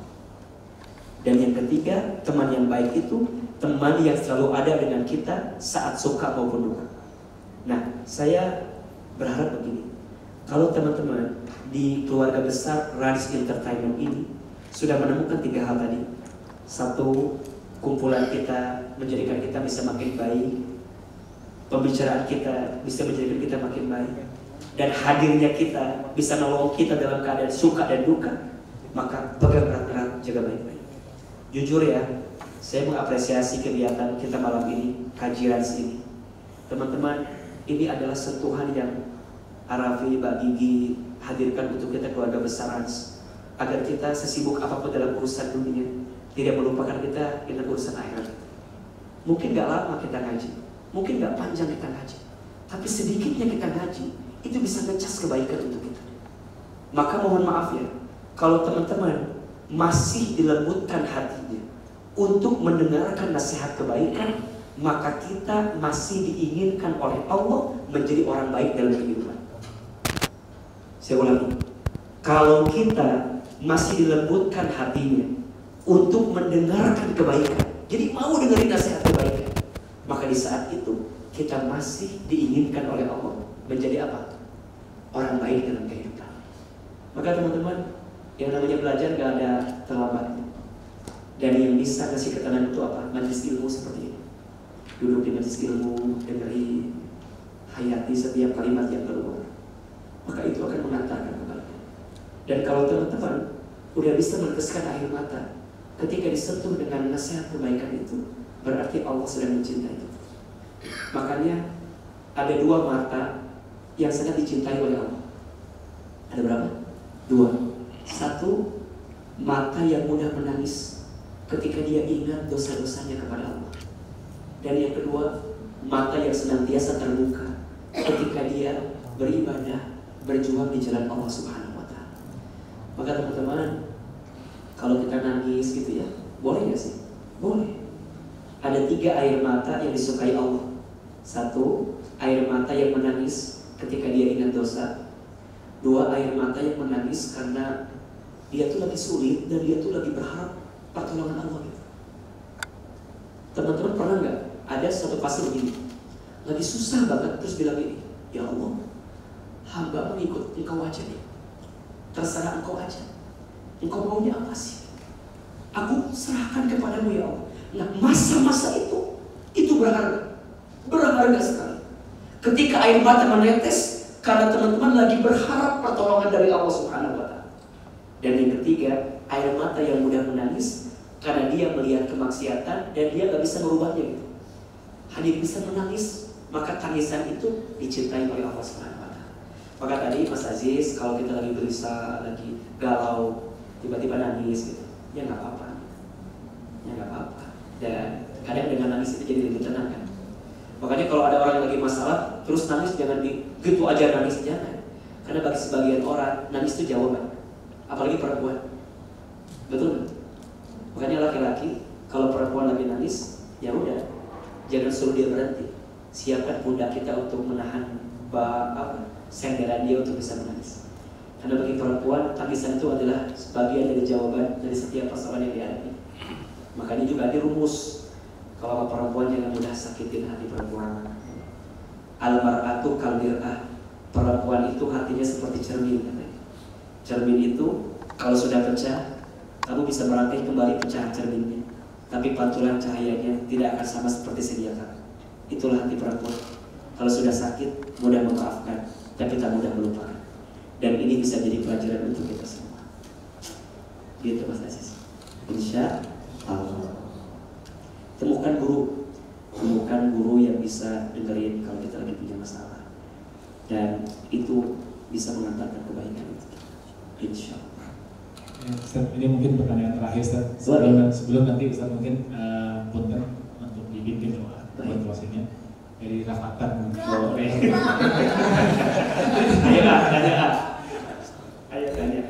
Dan yang ketiga, teman yang baik itu teman yang selalu ada dengan kita saat suka maupun duka. Nah, saya berharap begini, kalau teman-teman di keluarga besar Radis Entertainment ini sudah menemukan 3 hal tadi. 1, kumpulan kita menjadikan kita bisa makin baik, pembicaraan kita bisa menjadikan kita makin baik, dan hadirnya kita bisa nolong kita dalam keadaan suka dan duka, maka pegang erat-erat, jaga baik-baik. Jujur ya, saya mengapresiasi kegiatan kita malam ini, kajian sini. Teman-teman, ini adalah sentuhan yang Arafi, Mbak Gigi hadirkan untuk kita keluarga besar Rans, agar kita sesibuk apapun dalam urusan dunia tidak melupakan kita dengan urusan akhirat. Mungkin gak lama kita ngaji, mungkin gak panjang kita ngaji, tapi sedikitnya kita ngaji itu bisa ngecas kebaikan untuk kita. Maka mohon maaf ya, kalau teman-teman masih dilembutkan hatinya untuk mendengarkan nasihat kebaikan, maka kita masih diinginkan oleh Allah menjadi orang baik dalam kehidupan. Saya ulangi, kalau kita masih dilembutkan hatinya untuk mendengarkan kebaikan, jadi mau dengerin nasihat kebaikan, maka di saat itu kita masih diinginkan oleh Allah menjadi apa? Orang baik dalam kehidupan. Maka teman-teman, yang namanya belajar gak ada terlambatnya. Dan yang bisa kasih ketenangan itu apa? Majelis ilmu seperti ini. Duduk di majelis ilmu, dengerin, hayati setiap kalimat yang keluar, maka itu akan mengantarkan kebaikan. Dan kalau teman-teman udah bisa meneteskan air mata ketika disentuh dengan nasihat kebaikan itu, berarti Allah sedang mencintai itu. Makanya ada 2 mata yang sangat dicintai oleh Allah. Ada berapa? 2. 1, mata yang mudah menangis ketika dia ingat dosa-dosanya kepada Allah. Dan yang kedua, mata yang senantiasa terbuka ketika dia beribadah, berjuang di jalan Allah Subhanahu wa Ta'ala. Maka teman-teman, kalau kita nangis gitu ya, boleh gak sih? Boleh. Ada 3 air mata yang disukai Allah. 1, air mata yang menangis ketika dia ingat dosa. 2, air mata yang menangis karena dia tuh lagi sulit dan dia tuh lagi berharap pertolongan Allah gitu. Teman-teman pernah gak ada satu fase begini, lagi susah banget terus bilang ini, ya Allah, hamba mengikut engkau aja nih, terserah engkau aja, engkau maunya apa sih? Aku serahkan kepadamu ya Allah. Nah, masa-masa itu berharga sekali. Ketika air mata menetes karena teman-teman lagi berharap pertolongan dari Allah Subhanahu wa Ta'ala. Dan yang ketiga, air mata yang mudah menangis karena dia melihat kemaksiatan dan dia gak bisa merubahnya gitu. Hadir bisa menangis, maka tangisan itu dicintai oleh Allah Subhanahu wa Ta'ala. Maka tadi Mas Aziz, kalau kita lagi berusaha, lagi galau, tiba-tiba nangis gitu, ya nggak apa-apa, ya nggak apa-apa. Dan kadang dengan nangis itu jadi lebih tenang kan. Makanya kalau ada orang yang lagi masalah terus nangis, jangan gitu aja nangis, jangan. Karena bagi sebagian orang nangis itu jawaban, apalagi perempuan, betul nggak? Makanya laki-laki kalau perempuan lagi nangis, ya udah, jangan suruh dia berhenti. Siapkan pundak kita untuk menahan senderan dia untuk bisa menangis. Karena bagi perempuan, tangisan itu adalah sebagian dari jawaban dari setiap persoalan yang dihadapi. Makanya juga ada rumus, kalau perempuan jangan mudah sakitin hati perempuan. Al-mar'atu kalmir'ah, perempuan itu hatinya seperti cermin katanya. Cermin itu kalau sudah pecah, kamu bisa merangkai kembali pecahan cerminnya, tapi pantulan cahayanya tidak akan sama seperti sedia kala. Itulah hati perempuan. Kalau sudah sakit, mudah memaafkan, tapi tak mudah melupakan. Dan ini bisa jadi pelajaran untuk kita semua. Gitu Mas Aziz. Insya Allah. Temukan guru yang bisa dengerin kalau kita lagi punya masalah, dan itu bisa mengantarkan kebaikan untuk kita. Insya Allah. Ya, Ustaz, ini mungkin pertanyaan terakhir Ustaz. Sebelum nanti Ustaz mungkin punten untuk dibimbing doa buat closingnya dari Rafatan. Ayo tanya.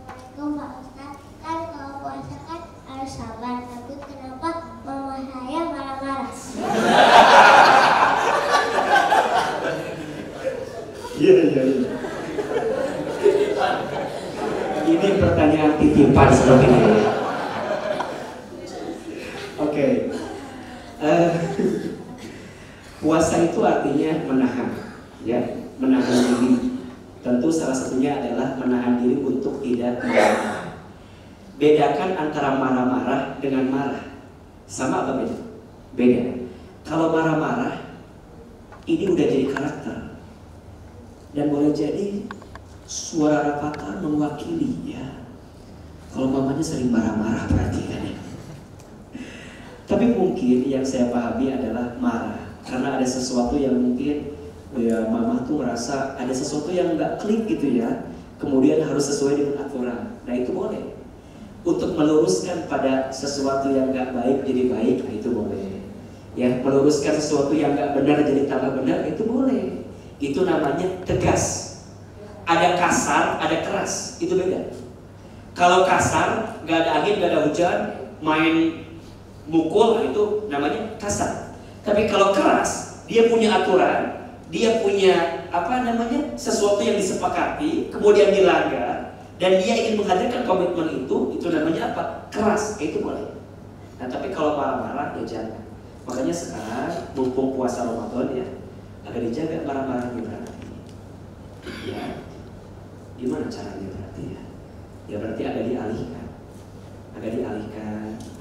Assalamualaikum Pak Ustadz. Kan kalau puasa kan harus sabar, tapi kenapa mama saya marah-marah? Iya. Ini pertanyaan titipan sebenarnya. Oke. Puasa itu artinya menahan, ya, menahan diri. Tentu salah satunya adalah menahan diri untuk tidak marah. Bedakan antara marah-marah dengan marah. Sama apa beda? Beda. Kalau marah-marah, ini udah jadi karakter. Dan boleh jadi suara Rafathar mewakili, ya. Kalau mamanya sering marah-marah berarti kan ya. Tapi mungkin yang saya pahami adalah marah karena ada sesuatu yang mungkin ya mama tuh merasa ada sesuatu yang nggak klik gitu ya, kemudian harus sesuai dengan aturan. Nah itu boleh. Untuk meluruskan pada sesuatu yang nggak baik jadi baik, nah itu boleh. Ya, meluruskan sesuatu yang nggak benar jadi tambah benar, itu boleh. Itu namanya tegas. Ada kasar, ada keras, itu beda. Kalau kasar, nggak ada angin, nggak ada hujan, main mukul, itu namanya kasar. Tapi kalau keras, dia punya aturan, dia punya sesuatu yang disepakati, kemudian dilanggar, dan dia ingin menghadirkan komitmen itu namanya apa? Keras, itu boleh. Nah tapi kalau marah-marah ya jangan. Makanya sekarang mumpung puasa Ramadan ya, agak dijaga marah-marahnya berarti. Ya, gimana caranya berarti ya? Ya berarti agak dialihkan,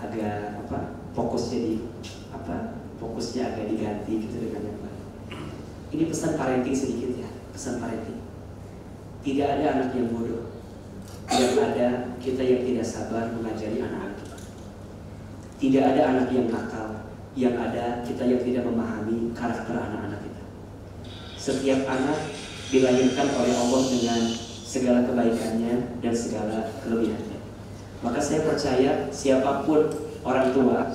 agak fokusnya agak diganti gitu dengan yang lain. Ini pesan parenting sedikit ya, pesan parenting. Tidak ada anak yang bodoh, yang ada kita yang tidak sabar mengajari anak-anak kita. Tidak ada anak yang nakal, yang ada kita yang tidak memahami karakter anak-anak kita. Setiap anak dilahirkan oleh Allah dengan segala kebaikannya dan segala kelebihannya. Maka saya percaya siapapun orang tua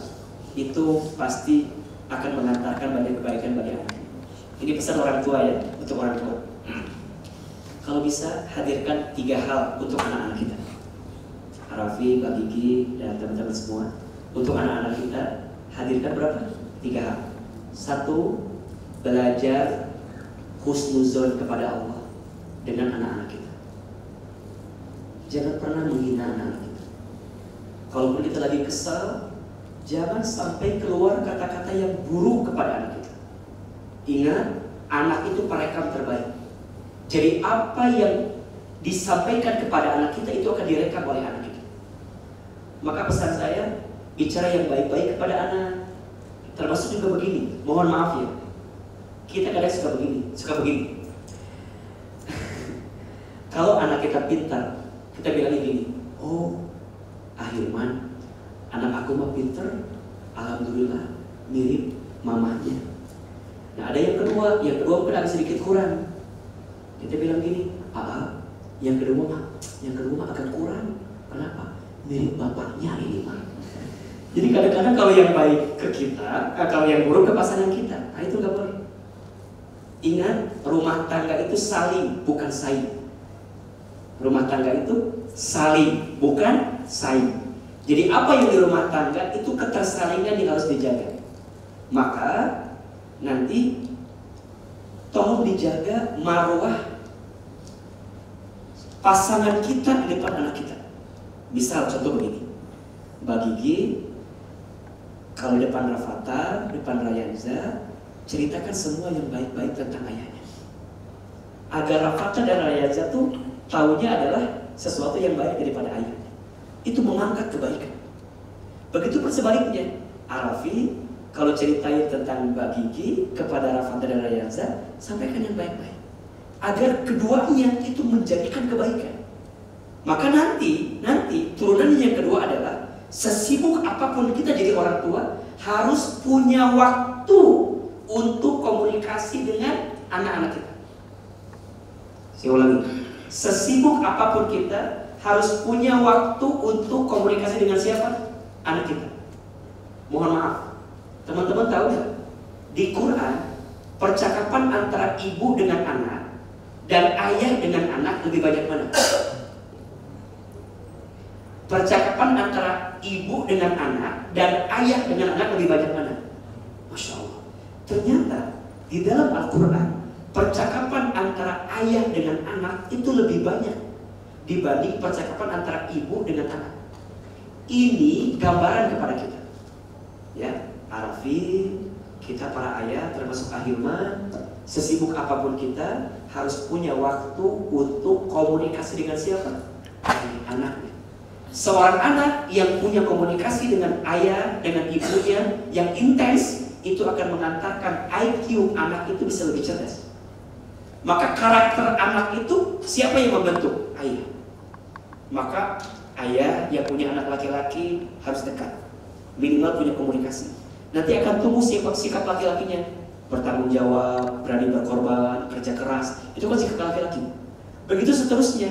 itu pasti akan mengantarkan banyak kebaikan bagi anaknya. Ini pesan orang tua ya, untuk orang tua. Kalau bisa hadirkan 3 hal untuk anak-anak kita. Raffi, Mbak Gigi, dan teman-teman semua. Untuk anak-anak kita hadirkan berapa? 3 hal. 1, belajar husnuzon kepada Allah dengan anak-anak kita. Jangan pernah menghina anak-anak kita. Kalaupun kita lagi kesal, jangan sampai keluar kata-kata yang buruk kepada anak kita. Ingat, anak itu perekam terbaik. Jadi apa yang disampaikan kepada anak kita itu akan direkam oleh anak kita. Maka pesan saya, bicara yang baik-baik kepada anak. Termasuk juga begini, mohon maaf ya, kita kadang suka begini. Kalau anak kita pintar, kita bilang gini, oh Ahilman, anak aku mah pintar, alhamdulillah mirip mamanya. Nah ada yang kedua mungkin agak sedikit kurang. Kita bilang gini, yang kedua mah agak kurang. Kenapa? Mirip bapaknya ini mah. Jadi kadang-kadang kalau yang baik ke kita, kalau yang buruk ke pasangan kita, nah itu nggak boleh. Ingat, rumah tangga itu saling, bukan saing. Rumah tangga itu saling, bukan saing. Jadi apa yang di rumah tangga itu ketersalingan yang harus dijaga. Maka nanti tolong dijaga marwah pasangan kita di depan anak kita. Misal contoh begini, Mbak Gigi kalau di depan Rafathar, depan Rayanza, ceritakan semua yang baik-baik tentang ayahnya. Agar Rafathar dan Rayanza tuh taunya adalah sesuatu yang baik daripada ayahnya. Itu mengangkat kebaikan. Begitu pun sebaliknya, Arafi kalau ceritain tentang Mbak Gigi kepada Rafathar dan Rayanza, sampaikan yang baik-baik. Agar keduanya itu menjadikan kebaikan. Maka nanti turunannya yang kedua adalah sesibuk apapun kita jadi orang tua, harus punya waktu untuk komunikasi dengan anak-anak kita. Saya ulangi, sesibuk apapun kita harus punya waktu untuk komunikasi dengan siapa? Anak kita. Mohon maaf, teman-teman tahu nggak? Di Quran, percakapan antara ibu dengan anak dan ayah dengan anak lebih banyak mana? Percakapan antara ibu dengan anak dan ayah dengan anak lebih banyak mana? Masya Allah. Ternyata di dalam Al-Quran, percakapan antara ayah dengan anak itu lebih banyak dibanding percakapan antara ibu dengan anak. Ini gambaran kepada kita, ya, Arafin, kita para ayah termasuk Ahilman, sesibuk apapun kita harus punya waktu untuk komunikasi dengan siapa? Anaknya. Seorang anak yang punya komunikasi dengan ayah, dengan ibunya yang intens, itu akan mengantarkan IQ anak itu bisa lebih cerdas. Maka karakter anak itu siapa yang membentuk? Ayah. Maka ayah yang punya anak laki-laki harus dekat, minimal punya komunikasi. Nanti akan tumbuh sikap laki-lakinya, bertanggung jawab, berani berkorban, kerja keras. Itu kan sikap laki-laki. Begitu seterusnya.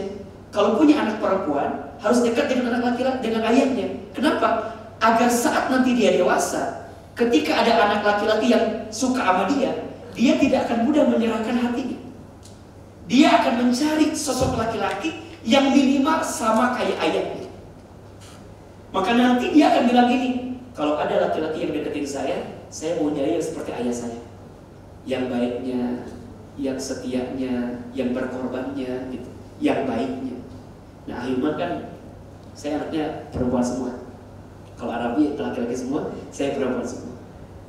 Kalau punya anak perempuan, harus dekat dengan anak laki-laki, dengan ayahnya. Kenapa? Agar saat nanti dia dewasa, ketika ada anak laki-laki yang suka sama dia tidak akan mudah menyerahkan hatinya. Dia akan mencari sosok laki-laki yang minimal sama kayak ayahnya. Maka nanti dia akan bilang gini, kalau ada laki-laki yang deketin saya mau nyari yang seperti ayah saya, yang baiknya, yang setianya, yang berkorbannya, gitu, yang baiknya. Nah, Ahilman kan saya anaknya perempuan semua. Kalau Arabi laki-laki semua, saya perempuan semua.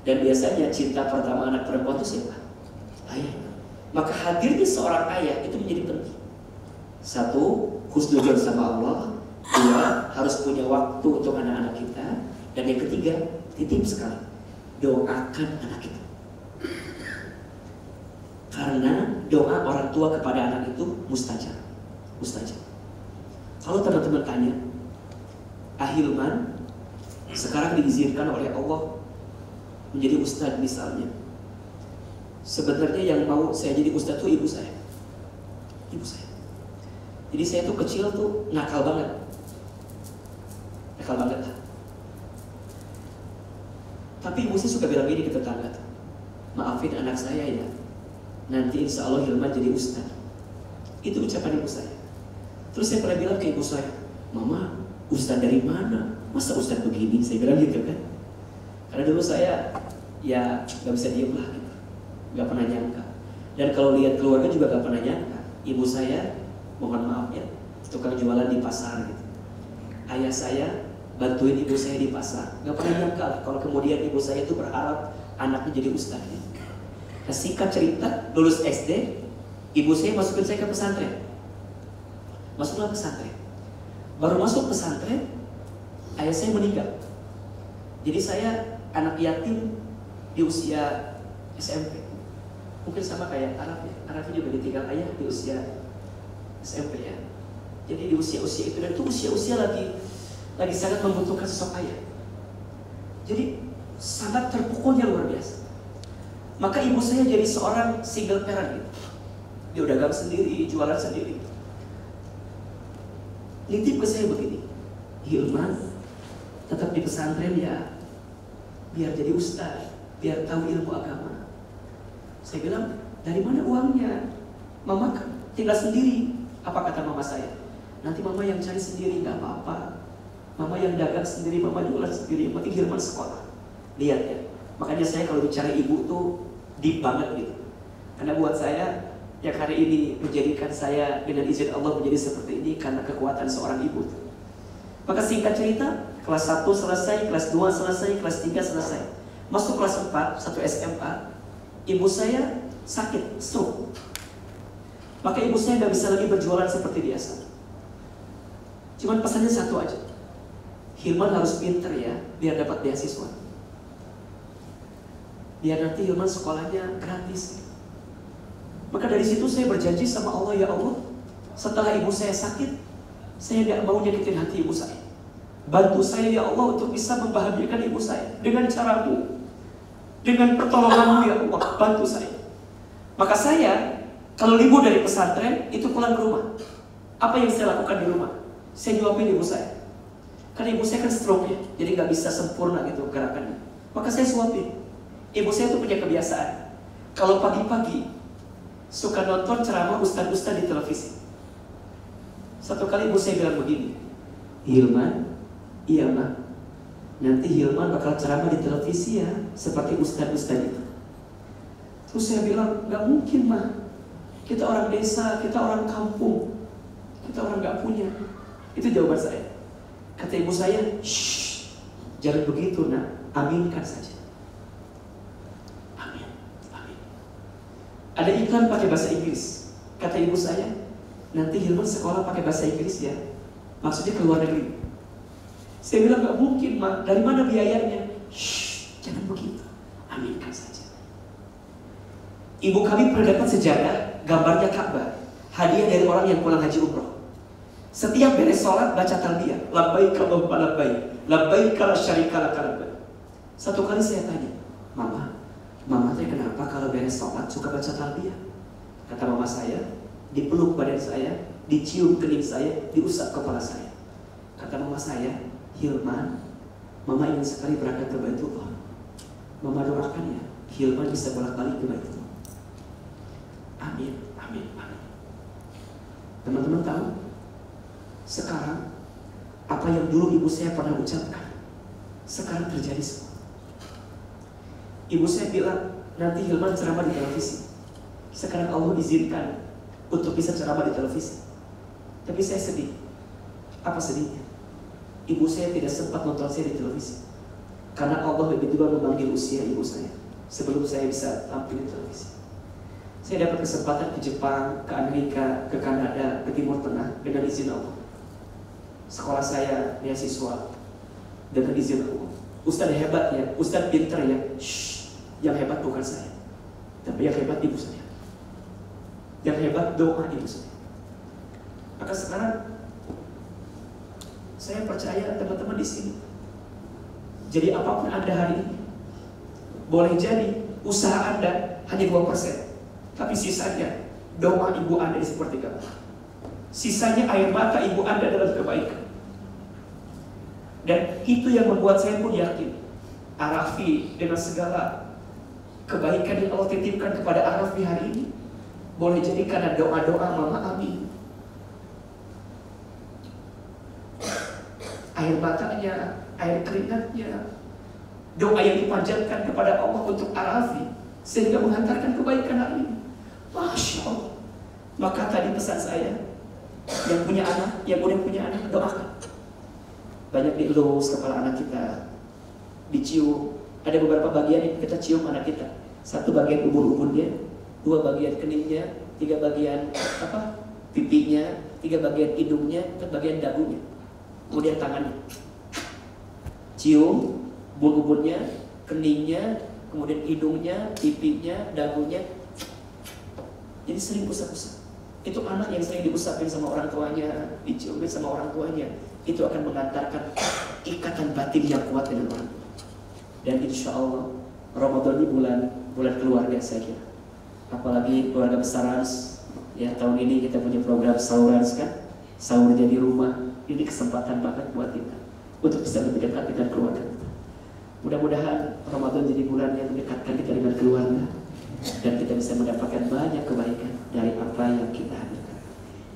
Dan biasanya cinta pertama anak perempuan itu siapa? Ayah. Maka hadirnya seorang ayah itu menjadi penting. Satu, husnuzon sama Allah. Dua, harus punya waktu untuk anak-anak kita. Dan yang ketiga, titip sekali, doakan anak kita. Karena doa orang tua kepada anak itu mustajab. Mustajab. Kalau teman-teman tanya, Ahilman sekarang diizinkan oleh Allah menjadi ustadz misalnya. Sebenarnya yang mau saya jadi ustadz tuh ibu saya. Ibu saya. Jadi saya tuh kecil tuh nakal banget. Nakal banget. Tapi ibu saya suka bilang gini ke tetangga, maafin anak saya ya, nanti insya Allah Hilman jadi ustadz. Itu ucapan ibu saya. Terus saya pernah bilang ke ibu saya, Mama, ustadz dari mana? Masa ustadz begini? Saya bilang gitu kan. Karena dulu saya ya gak bisa diem lah gitu. Gak pernah nyangka. Dan kalau lihat keluarga juga gak pernah nyangka. Ibu saya, mohon maaf ya, tukang jualan di pasar gitu. Ayah saya bantuin ibu saya di pasar. Gak pernah nyangka lah kalau kemudian ibu saya itu berharap anaknya jadi ustadz gitu. Nah, singkat cerita, lulus SD, ibu saya masukin saya ke pesantren. Masuklah pesantren. Baru masuk pesantren, ayah saya meninggal. Jadi saya anak yatim di usia SMP. Mungkin sama kayak Araf ya. Araf juga ditinggal ayah di usia SMP ya. Jadi di usia-usia itu, dan itu usia-usia lagi sangat membutuhkan sosok ayah. Jadi sangat terpukulnya luar biasa. Maka ibu saya jadi seorang single parent gitu. Dia udah dagang sendiri, jualan sendiri. Nitip ke saya begini, Hilman tetap di pesantren ya, biar jadi ustaz, biar tahu ilmu agama. Saya bilang, dari mana uangnya? Mama tinggal sendiri. Apa kata mama saya? Nanti mama yang cari sendiri, gak apa-apa. Mama yang dagang sendiri, mama jualan sendiri, yang penting Hilman sekolah. Lihat ya, makanya saya kalau bicara ibu tuh deep banget gitu. Karena buat saya, yang hari ini menjadikan saya dengan izin Allah menjadi seperti ini karena kekuatan seorang ibu. Maka singkat cerita, kelas 1 selesai, kelas 2 selesai, kelas 3 selesai. Masuk kelas 4, satu SMA, ibu saya sakit, stroke. Maka ibu saya gak bisa lagi berjualan seperti biasa. Cuman pesannya satu aja, Hilman harus pinter ya, biar dapat beasiswa. Biar nanti Hilman sekolahnya gratis. Maka dari situ saya berjanji sama Allah, ya Allah, setelah ibu saya sakit, saya gak mau nyakitin hati ibu saya. Bantu saya ya Allah untuk bisa membahagiakan ibu saya dengan caramu, dengan pertolonganmu ya Allah, bantu saya. Maka saya kalau libur dari pesantren itu pulang ke rumah. Apa yang saya lakukan di rumah? Saya nyuapin ibu saya. Karena ibu saya kan stroke ya, jadi nggak bisa sempurna gitu gerakannya. Maka saya suapin. Ibu saya tuh punya kebiasaan, kalau pagi-pagi suka nonton ceramah ustadz-ustadz di televisi. Satu kali ibu saya bilang begini, Hilman, iya mah, nanti Hilman bakal ceramah di televisi ya, seperti ustadz-ustadz itu. Terus saya bilang, nggak mungkin mah, kita orang desa, kita orang kampung, kita orang nggak punya. Itu jawaban saya. Kata ibu saya, shh, jangan begitu nak, aminkan saja. Amin, amin. Ada iklan pakai bahasa Inggris. Kata ibu saya, nanti Hilman sekolah pakai bahasa Inggris ya, maksudnya ke luar negeri. Saya bilang nggak mungkin mak, dari mana biayanya? Shh, jangan begitu, aminkan saja. Ibu kami pernah dapat sejarah gambarnya Ka'bah, hadiah dari orang yang pulang haji umroh. Setiap beres sholat baca talbiyah, labbaik Allahumma labbaik, labbaik la syarika lak labbaik. Satu kali saya tanya, Mama teh kenapa kalau beres sholat suka baca talbiyah? Kata mama saya, dipeluk badan saya, dicium kening saya, diusap kepala saya. Kata mama saya, Hilman, Mama ingin sekali berangkat ke Baitullah. Mama doakan ya, Hilman bisa bolak-balik ke Baitullah. Amin, amin, amin. Teman-teman tahu? Sekarang apa yang dulu ibu saya pernah ucapkan sekarang terjadi semua. Ibu saya bilang nanti Hilman ceramah di televisi. Sekarang Allah izinkan untuk bisa ceramah di televisi. Tapi saya sedih. Apa sedihnya? Ibu saya tidak sempat nonton saya di televisi karena Allah lebih dulu memanggil usia ibu saya sebelum saya bisa tampil di televisi. Saya dapat kesempatan ke Jepang, ke Amerika, ke Kanada, ke Timur Tengah dengan izin Allah. Sekolah saya beasiswa dengan izin Allah. Ustadz hebat ya, Ustadz pinter ya. Shh, yang hebat bukan saya, tapi yang hebat ibu saya. Yang hebat doa ibu saya. Maka sekarang saya percaya teman-teman di sini. Jadi apapun Anda hari ini, boleh jadi usaha Anda hanya 2%, tapi sisanya doa ibu Anda seperti kamu. Sisanya air mata ibu Anda dalam kebaikan. Dan itu yang membuat saya pun yakin Arafi dengan segala kebaikan yang Allah titipkan kepada Arafi hari ini boleh jadi karena doa-doa Mama Ami. Air matanya, air keringatnya, doa yang dipanjatkan kepada Allah untuk Arafi sehingga menghantarkan kebaikan hari ini. Masya Allah. Maka tadi pesan saya, yang punya anak, yang udah punya anak, doakan. Banyak dielus kepala anak kita, dicium. Ada beberapa bagian yang kita cium anak kita. 1 bagian ubun-ubunnya, 2 bagian keningnya, 3 bagian pipinya, 3 bagian hidungnya, 4 bagian dagunya. Kemudian tangannya, cium ubun-ubunnya, keningnya, kemudian hidungnya, pipinya, dagunya. Jadi sering usap-usap. Itu anak yang sering diusapin sama orang tuanya, diciumin sama orang tuanya, itu akan mengantarkan ikatan batin yang kuat dengan orang tua. Dan insya Allah Ramadan ini bulan keluarga saya kira. Apalagi keluarga besar Rans, ya tahun ini kita punya program sahur Rans kan, sahur jadi rumah. Ini kesempatan banget buat kita untuk bisa lebih dekat dengan keluarga. Mudah-mudahan Ramadan jadi bulan yang mendekatkan kita dengan keluarga dan kita bisa mendapatkan banyak kebaikan dari apa yang kita hadirkan.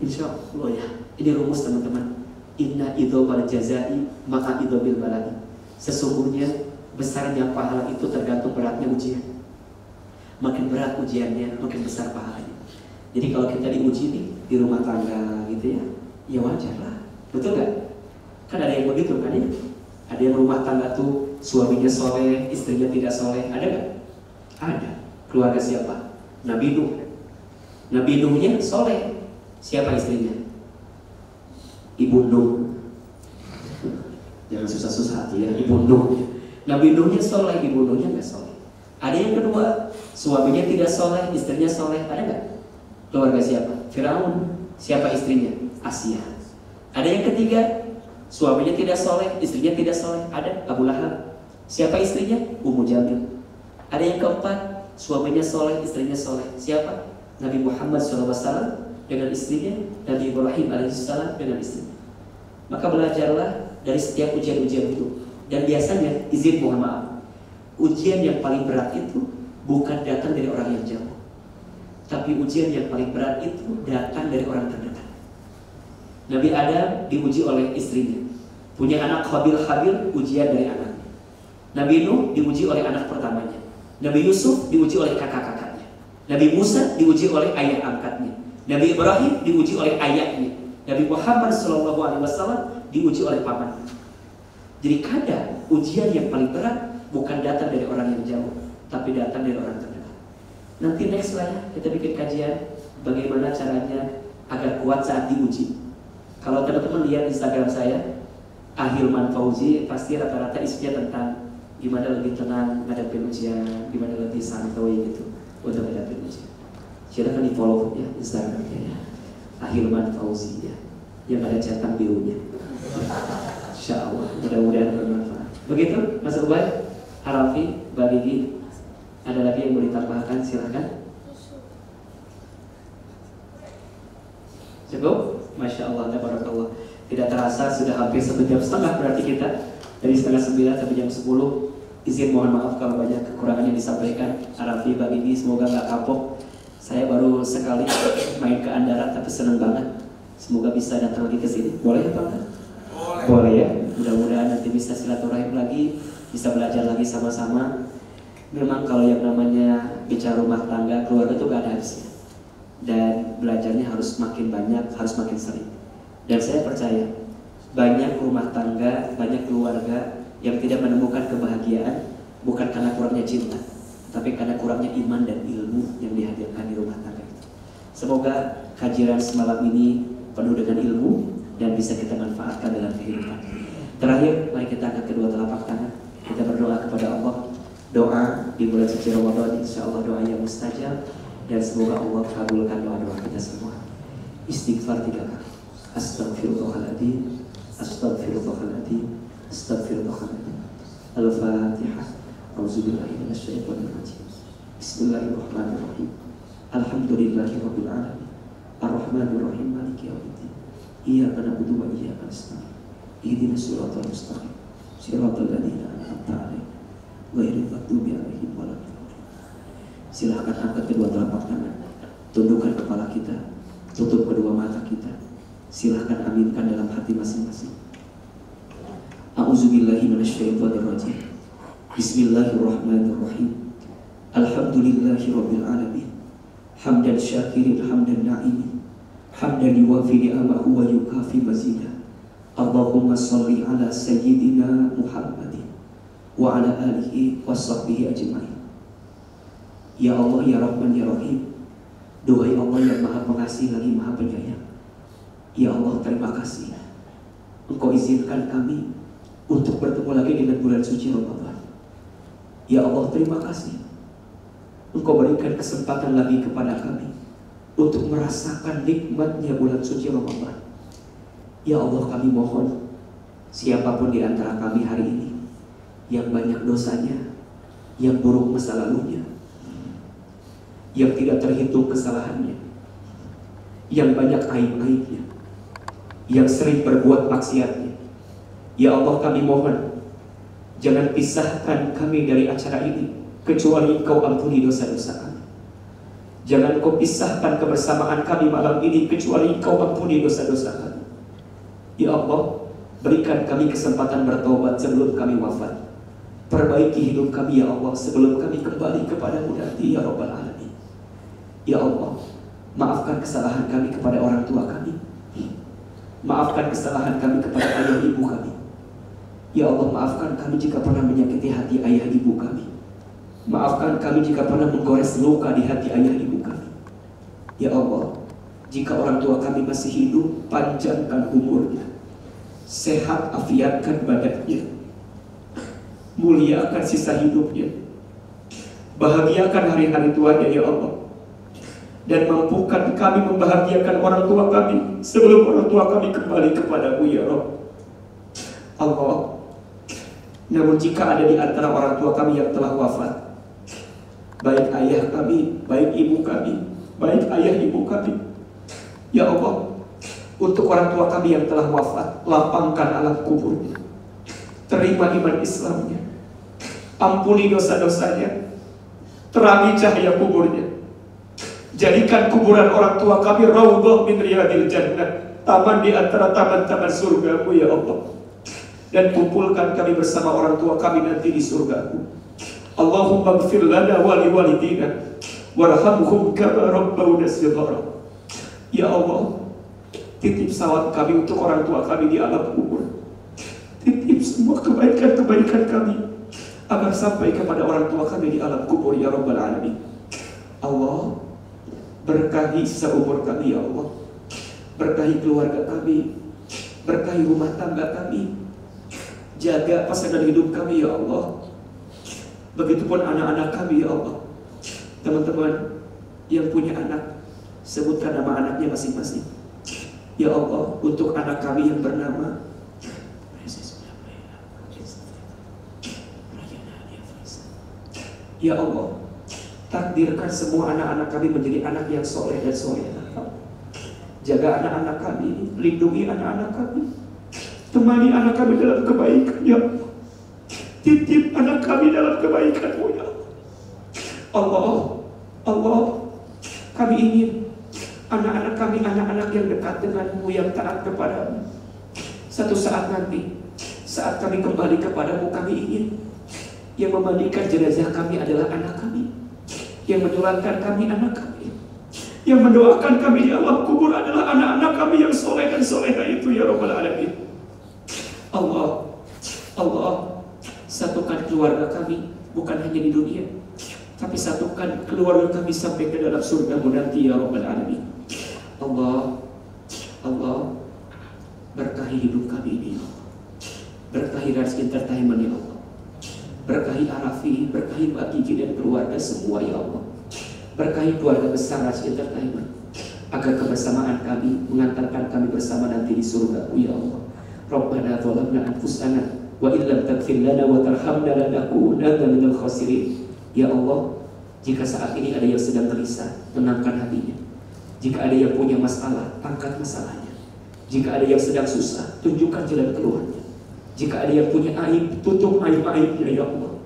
Insya Allah ya. Ini rumus teman-teman. Inna idhobal jazai maka idhobil balai. Sesungguhnya besarnya pahala itu tergantung beratnya ujian. Makin berat ujiannya, makin besar pahalanya. Jadi kalau kita diuji nih di rumah tangga gitu ya, ya wajar lah. Betul nggak? Kan ada yang begitu kan ya? Ada yang rumah tangga tuh suaminya soleh, istrinya tidak soleh. Ada nggak? Ada. Keluarga siapa? Nabi Nuh. Nabi Nuhnya soleh. Siapa istrinya? Ibu Nuh. Jangan susah-susah hati ya, Ibu Nuh. Nabi Nuhnya soleh, Ibu Nuhnya nggak soleh. Ada yang kedua, suaminya tidak soleh, istrinya soleh. Ada nggak? Keluarga siapa? Firaun. Siapa istrinya? Asia. Ada yang ketiga, suaminya tidak soleh, istrinya tidak soleh. Ada Abu Lahab. Siapa istrinya? Ummu Jamil. Ada yang keempat, suaminya soleh, istrinya soleh. Siapa? Nabi Muhammad SAW dengan istrinya, Nabi Ibrahim AS dengan istrinya. Maka belajarlah dari setiap ujian-ujian itu. Dan biasanya, izin mohon maaf, ujian yang paling berat itu bukan datang dari orang yang jauh, tapi ujian yang paling berat itu datang dari orang terdekat. Nabi Adam diuji oleh istrinya, punya anak Habil, ujian dari anaknya. Nabi Nuh diuji oleh anak pertamanya. Nabi Yusuf diuji oleh kakak-kakaknya. Nabi Musa diuji oleh ayah angkatnya. Nabi Ibrahim diuji oleh ayahnya. Nabi Muhammad SAW diuji oleh pamannya. Jadi kadang ujian yang paling berat bukan datang dari orang yang jauh, tapi datang dari orang terdekat. Nanti next lah ya, kita bikin kajian bagaimana caranya agar kuat saat diuji. Kalau teman-teman lihat Instagram saya, Ahilman Fauzi, pasti rata-rata isinya tentang gimana lebih tenang ngadepin ujian, gimana lebih santai gitu untuk ngadepin ujian. Silahkan di follow ya Instagramnya ya, Ahilman Fauzi ya, yang ada centang birunya. Insya Allah, mudah-mudahan bermanfaat. Begitu, Mas Ubay, Harafi, Mbak Gigi, ada lagi yang mau ditambahkan? Silahkan. Cukup? Masya Allah, tabarakallah. Tidak terasa sudah hampir 1 jam setengah berarti kita dari setengah 9 sampai jam 10. Izin mohon maaf kalau banyak kekurangan yang disampaikan. Harafi, Mbak Gigi, semoga nggak kapok. Saya baru sekali main ke Andara tapi senang banget. Semoga bisa datang lagi ke sini. Boleh apa enggak? Boleh ya. Mudah-mudahan nanti bisa silaturahim lagi, bisa belajar lagi sama-sama. Memang kalau yang namanya bicara rumah tangga, keluarga itu gak ada habisnya. Dan belajarnya harus makin banyak, harus makin sering. Dan saya percaya banyak rumah tangga, banyak keluarga yang tidak menemukan kebahagiaan bukan karena kurangnya cinta, tapi karena kurangnya iman dan ilmu yang dihadirkan di rumah tangga itu. Semoga kajian semalam ini penuh dengan ilmu dan bisa kita manfaatkan dalam kehidupan. Terakhir, mari kita angkat kedua telapak tangan. Kita berdoa kepada Allah. Doa di bulan suci Ramadan, insya Allah doa yang mustajab, dan semoga Allah kabulkan doa-doa kita semua. Istighfar 3 kali. Astaghfirullahaladzim, astaghfirullahaladzim, astaghfirullahaladzim. Al-Fatihah. Auzubillahi minasyaitonir rajim. Bismillahirrahmanirrahim. Alhamdulillahirabbil alamin. Ar-Rahmanir-Rahim. Maliki yaumiddin. Iyyaka na'budu wa iyyaka nasta'in. Ihdinas siratal mustaqim. Siratal ladzina an'amta 'alaihim ghairil maghdubi 'alaihim waladdallin. Silakan angkat kedua telapak tangan, tundukkan kepala kita, tutup kedua mata kita. Silahkan aminkan dalam hati masing-masing. A'udzubillahi minasyaitonir rajim. Bismillahirrahmanirrahim. Alhamdulillahirabbil alamin. Hamdan syakirin hamdan na'imin. Hamdan yuwafi ni'amahu wa yukafi mazidah. Allahumma salli ala sayyidina Muhammadin wa ala alihi wa sahbihi ajma'in. Ya Allah, ya Rahman, ya Rahim. Duhai Allah yang maha pengasih lagi maha penyayang. Ya Allah, terima kasih Engkau izinkan kami untuk bertemu lagi dengan bulan suci Ramadan. Ya Allah, terima kasih Engkau berikan kesempatan lagi kepada kami untuk merasakan nikmatnya bulan suci Ramadan. Ya Allah, kami mohon siapapun di antara kami hari ini yang banyak dosanya, yang buruk masa lalunya, yang tidak terhitung kesalahannya, yang banyak aib-aibnya, yang sering berbuat maksiatnya, ya Allah, kami mohon jangan pisahkan kami dari acara ini kecuali Engkau ampuni dosa-dosa kami. Jangan Engkau pisahkan kebersamaan kami malam ini kecuali Engkau ampuni dosa-dosa kami. Ya Allah, berikan kami kesempatan bertobat sebelum kami wafat. Perbaiki hidup kami ya Allah sebelum kami kembali kepada-Mu nanti ya Rabbal Alamin. Ya Allah, maafkan kesalahan kami kepada orang tua kami. Maafkan kesalahan kami kepada ayah ibu kami. Ya Allah, maafkan kami jika pernah menyakiti hati ayah ibu kami. Maafkan kami jika pernah menggores luka di hati ayah ibu kami. Ya Allah, jika orang tua kami masih hidup, panjangkan umurnya, sehat afiatkan badannya, muliakan sisa hidupnya, bahagiakan hari-hari tuanya ya Allah, dan mampukan kami membahagiakan orang tua kami sebelum orang tua kami kembali kepadamu ya Rabb. Allah, namun jika ada di antara orang tua kami yang telah wafat, baik ayah kami, baik ibu kami, baik ayah ibu kami, ya Allah, Untuk orang tua kami yang telah wafat, lapangkan alam kuburnya, terima iman Islamnya, ampuni dosa-dosanya, terangi cahaya kuburnya. Jadikan kuburan orang tua kami raudhah min riyadil jannah, taman di antara taman-taman surga-Mu ya Allah. Dan kumpulkan kami bersama orang tua kami nanti di surga-Mu. Allahumma ighfir lana wa liwalidina warhamhum kama rabbawna shighara. Ya Allah, titip salam kami untuk orang tua kami di alam kubur. Titip semua kebaikan-kebaikan kami agar sampai kepada orang tua kami di alam kubur ya Rabbal Alamin. Allah, berkahi sisa umur kami ya Allah. Berkahi keluarga kami, berkahi rumah tangga kami, jaga pasangan hidup kami ya Allah. Begitupun anak-anak kami ya Allah. Teman-teman yang punya anak, sebutkan nama anaknya masing-masing. Ya Allah, untuk anak kami yang bernama Ya Allah, takdirkan semua anak-anak kami menjadi anak yang soleh dan solehah. Jaga anak-anak kami, lindungi anak-anak kami, temani anak kami dalam kebaikan ya Allah. Titip anak kami dalam kebaikan-Mu ya Allah. Allah, kami ingin anak-anak kami anak-anak yang dekat dengan-Mu, yang taat kepada-Mu. Satu saat nanti, saat kami kembali kepada-Mu, kami ingin yang memandikan jenazah kami adalah anak kami, yang menyulatkan kami anak kami, yang mendoakan kami di alam kubur adalah anak-anak kami yang soleh dan soleha itu ya Rabbal Alamin. Allah, satukan keluarga kami bukan hanya di dunia, tapi satukan keluarga kami sampai ke dalam surga-Mu nanti ya Rabbal Alamin. Allah, berkahi hidup kami ini ya Allah. Berkahi Rans Entertainment ya Allah. Berkahi Arafi, berkahi Mbak Kiki dan keluarga semua ya Allah. Berkahi keluarga besar Rans Entertainment, agar kebersamaan kami mengantarkan kami bersama nanti di surga-Mu ya Allah. Rabbana zalamna anfusana wa illam taghfir lana wa tarhamna lanakunanna minal khasirin. Ya Allah, jika saat ini ada yang sedang gelisah, tenangkan hatinya. Jika ada yang punya masalah, angkat masalahnya. Jika ada yang sedang susah, tunjukkan jalan keluarnya. Jika ada yang punya aib, tutup aib-aibnya ya Allah.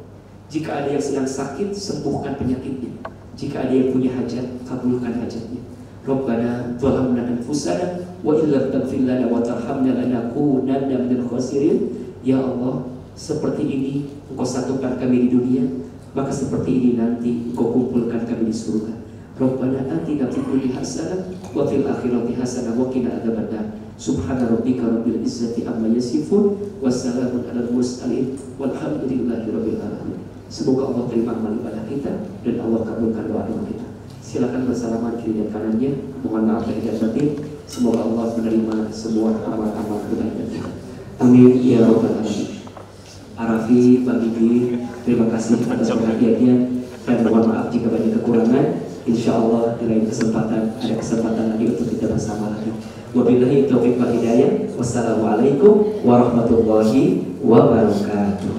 Jika ada yang sedang sakit, sembuhkan penyakitnya. Jika ada yang punya hajat, kabulkan hajatnya. Rabbana zalamna anfusana wa illam taghfir lana wa tarhamna lanakunanna minal khasirin. Ya Allah, seperti ini Engkau satukan kami di dunia, maka seperti ini nanti Engkau kumpulkan kami di surga. Rabbana atina fid dunya hasanah wa fil akhirati hasanah wa qina adzabannar. Subhana rabbika rabbil izzati amma yasifun, wassalamun alal mursalin, walhamdulillahi rabbil alamin. Semoga Allah terima amal ibadah kita dan Allah kabulkan doa-doa kita. Silakan bersalaman kiri dan kanannya. Mohon maaf lahir dan batin. Semoga Allah menerima semua amal-amal kebaikan kita. Amin ya rabbal alamin. Arafi, Bang Ibi, terima kasih atas perhatiannya dan mohon maaf jika banyak kekurangan. Insya Allah di lain kesempatan ada kesempatan lagi untuk kita bersama lagi. Wabillahi taufiq wal hidayah. Wassalamualaikum warahmatullahi wabarakatuh.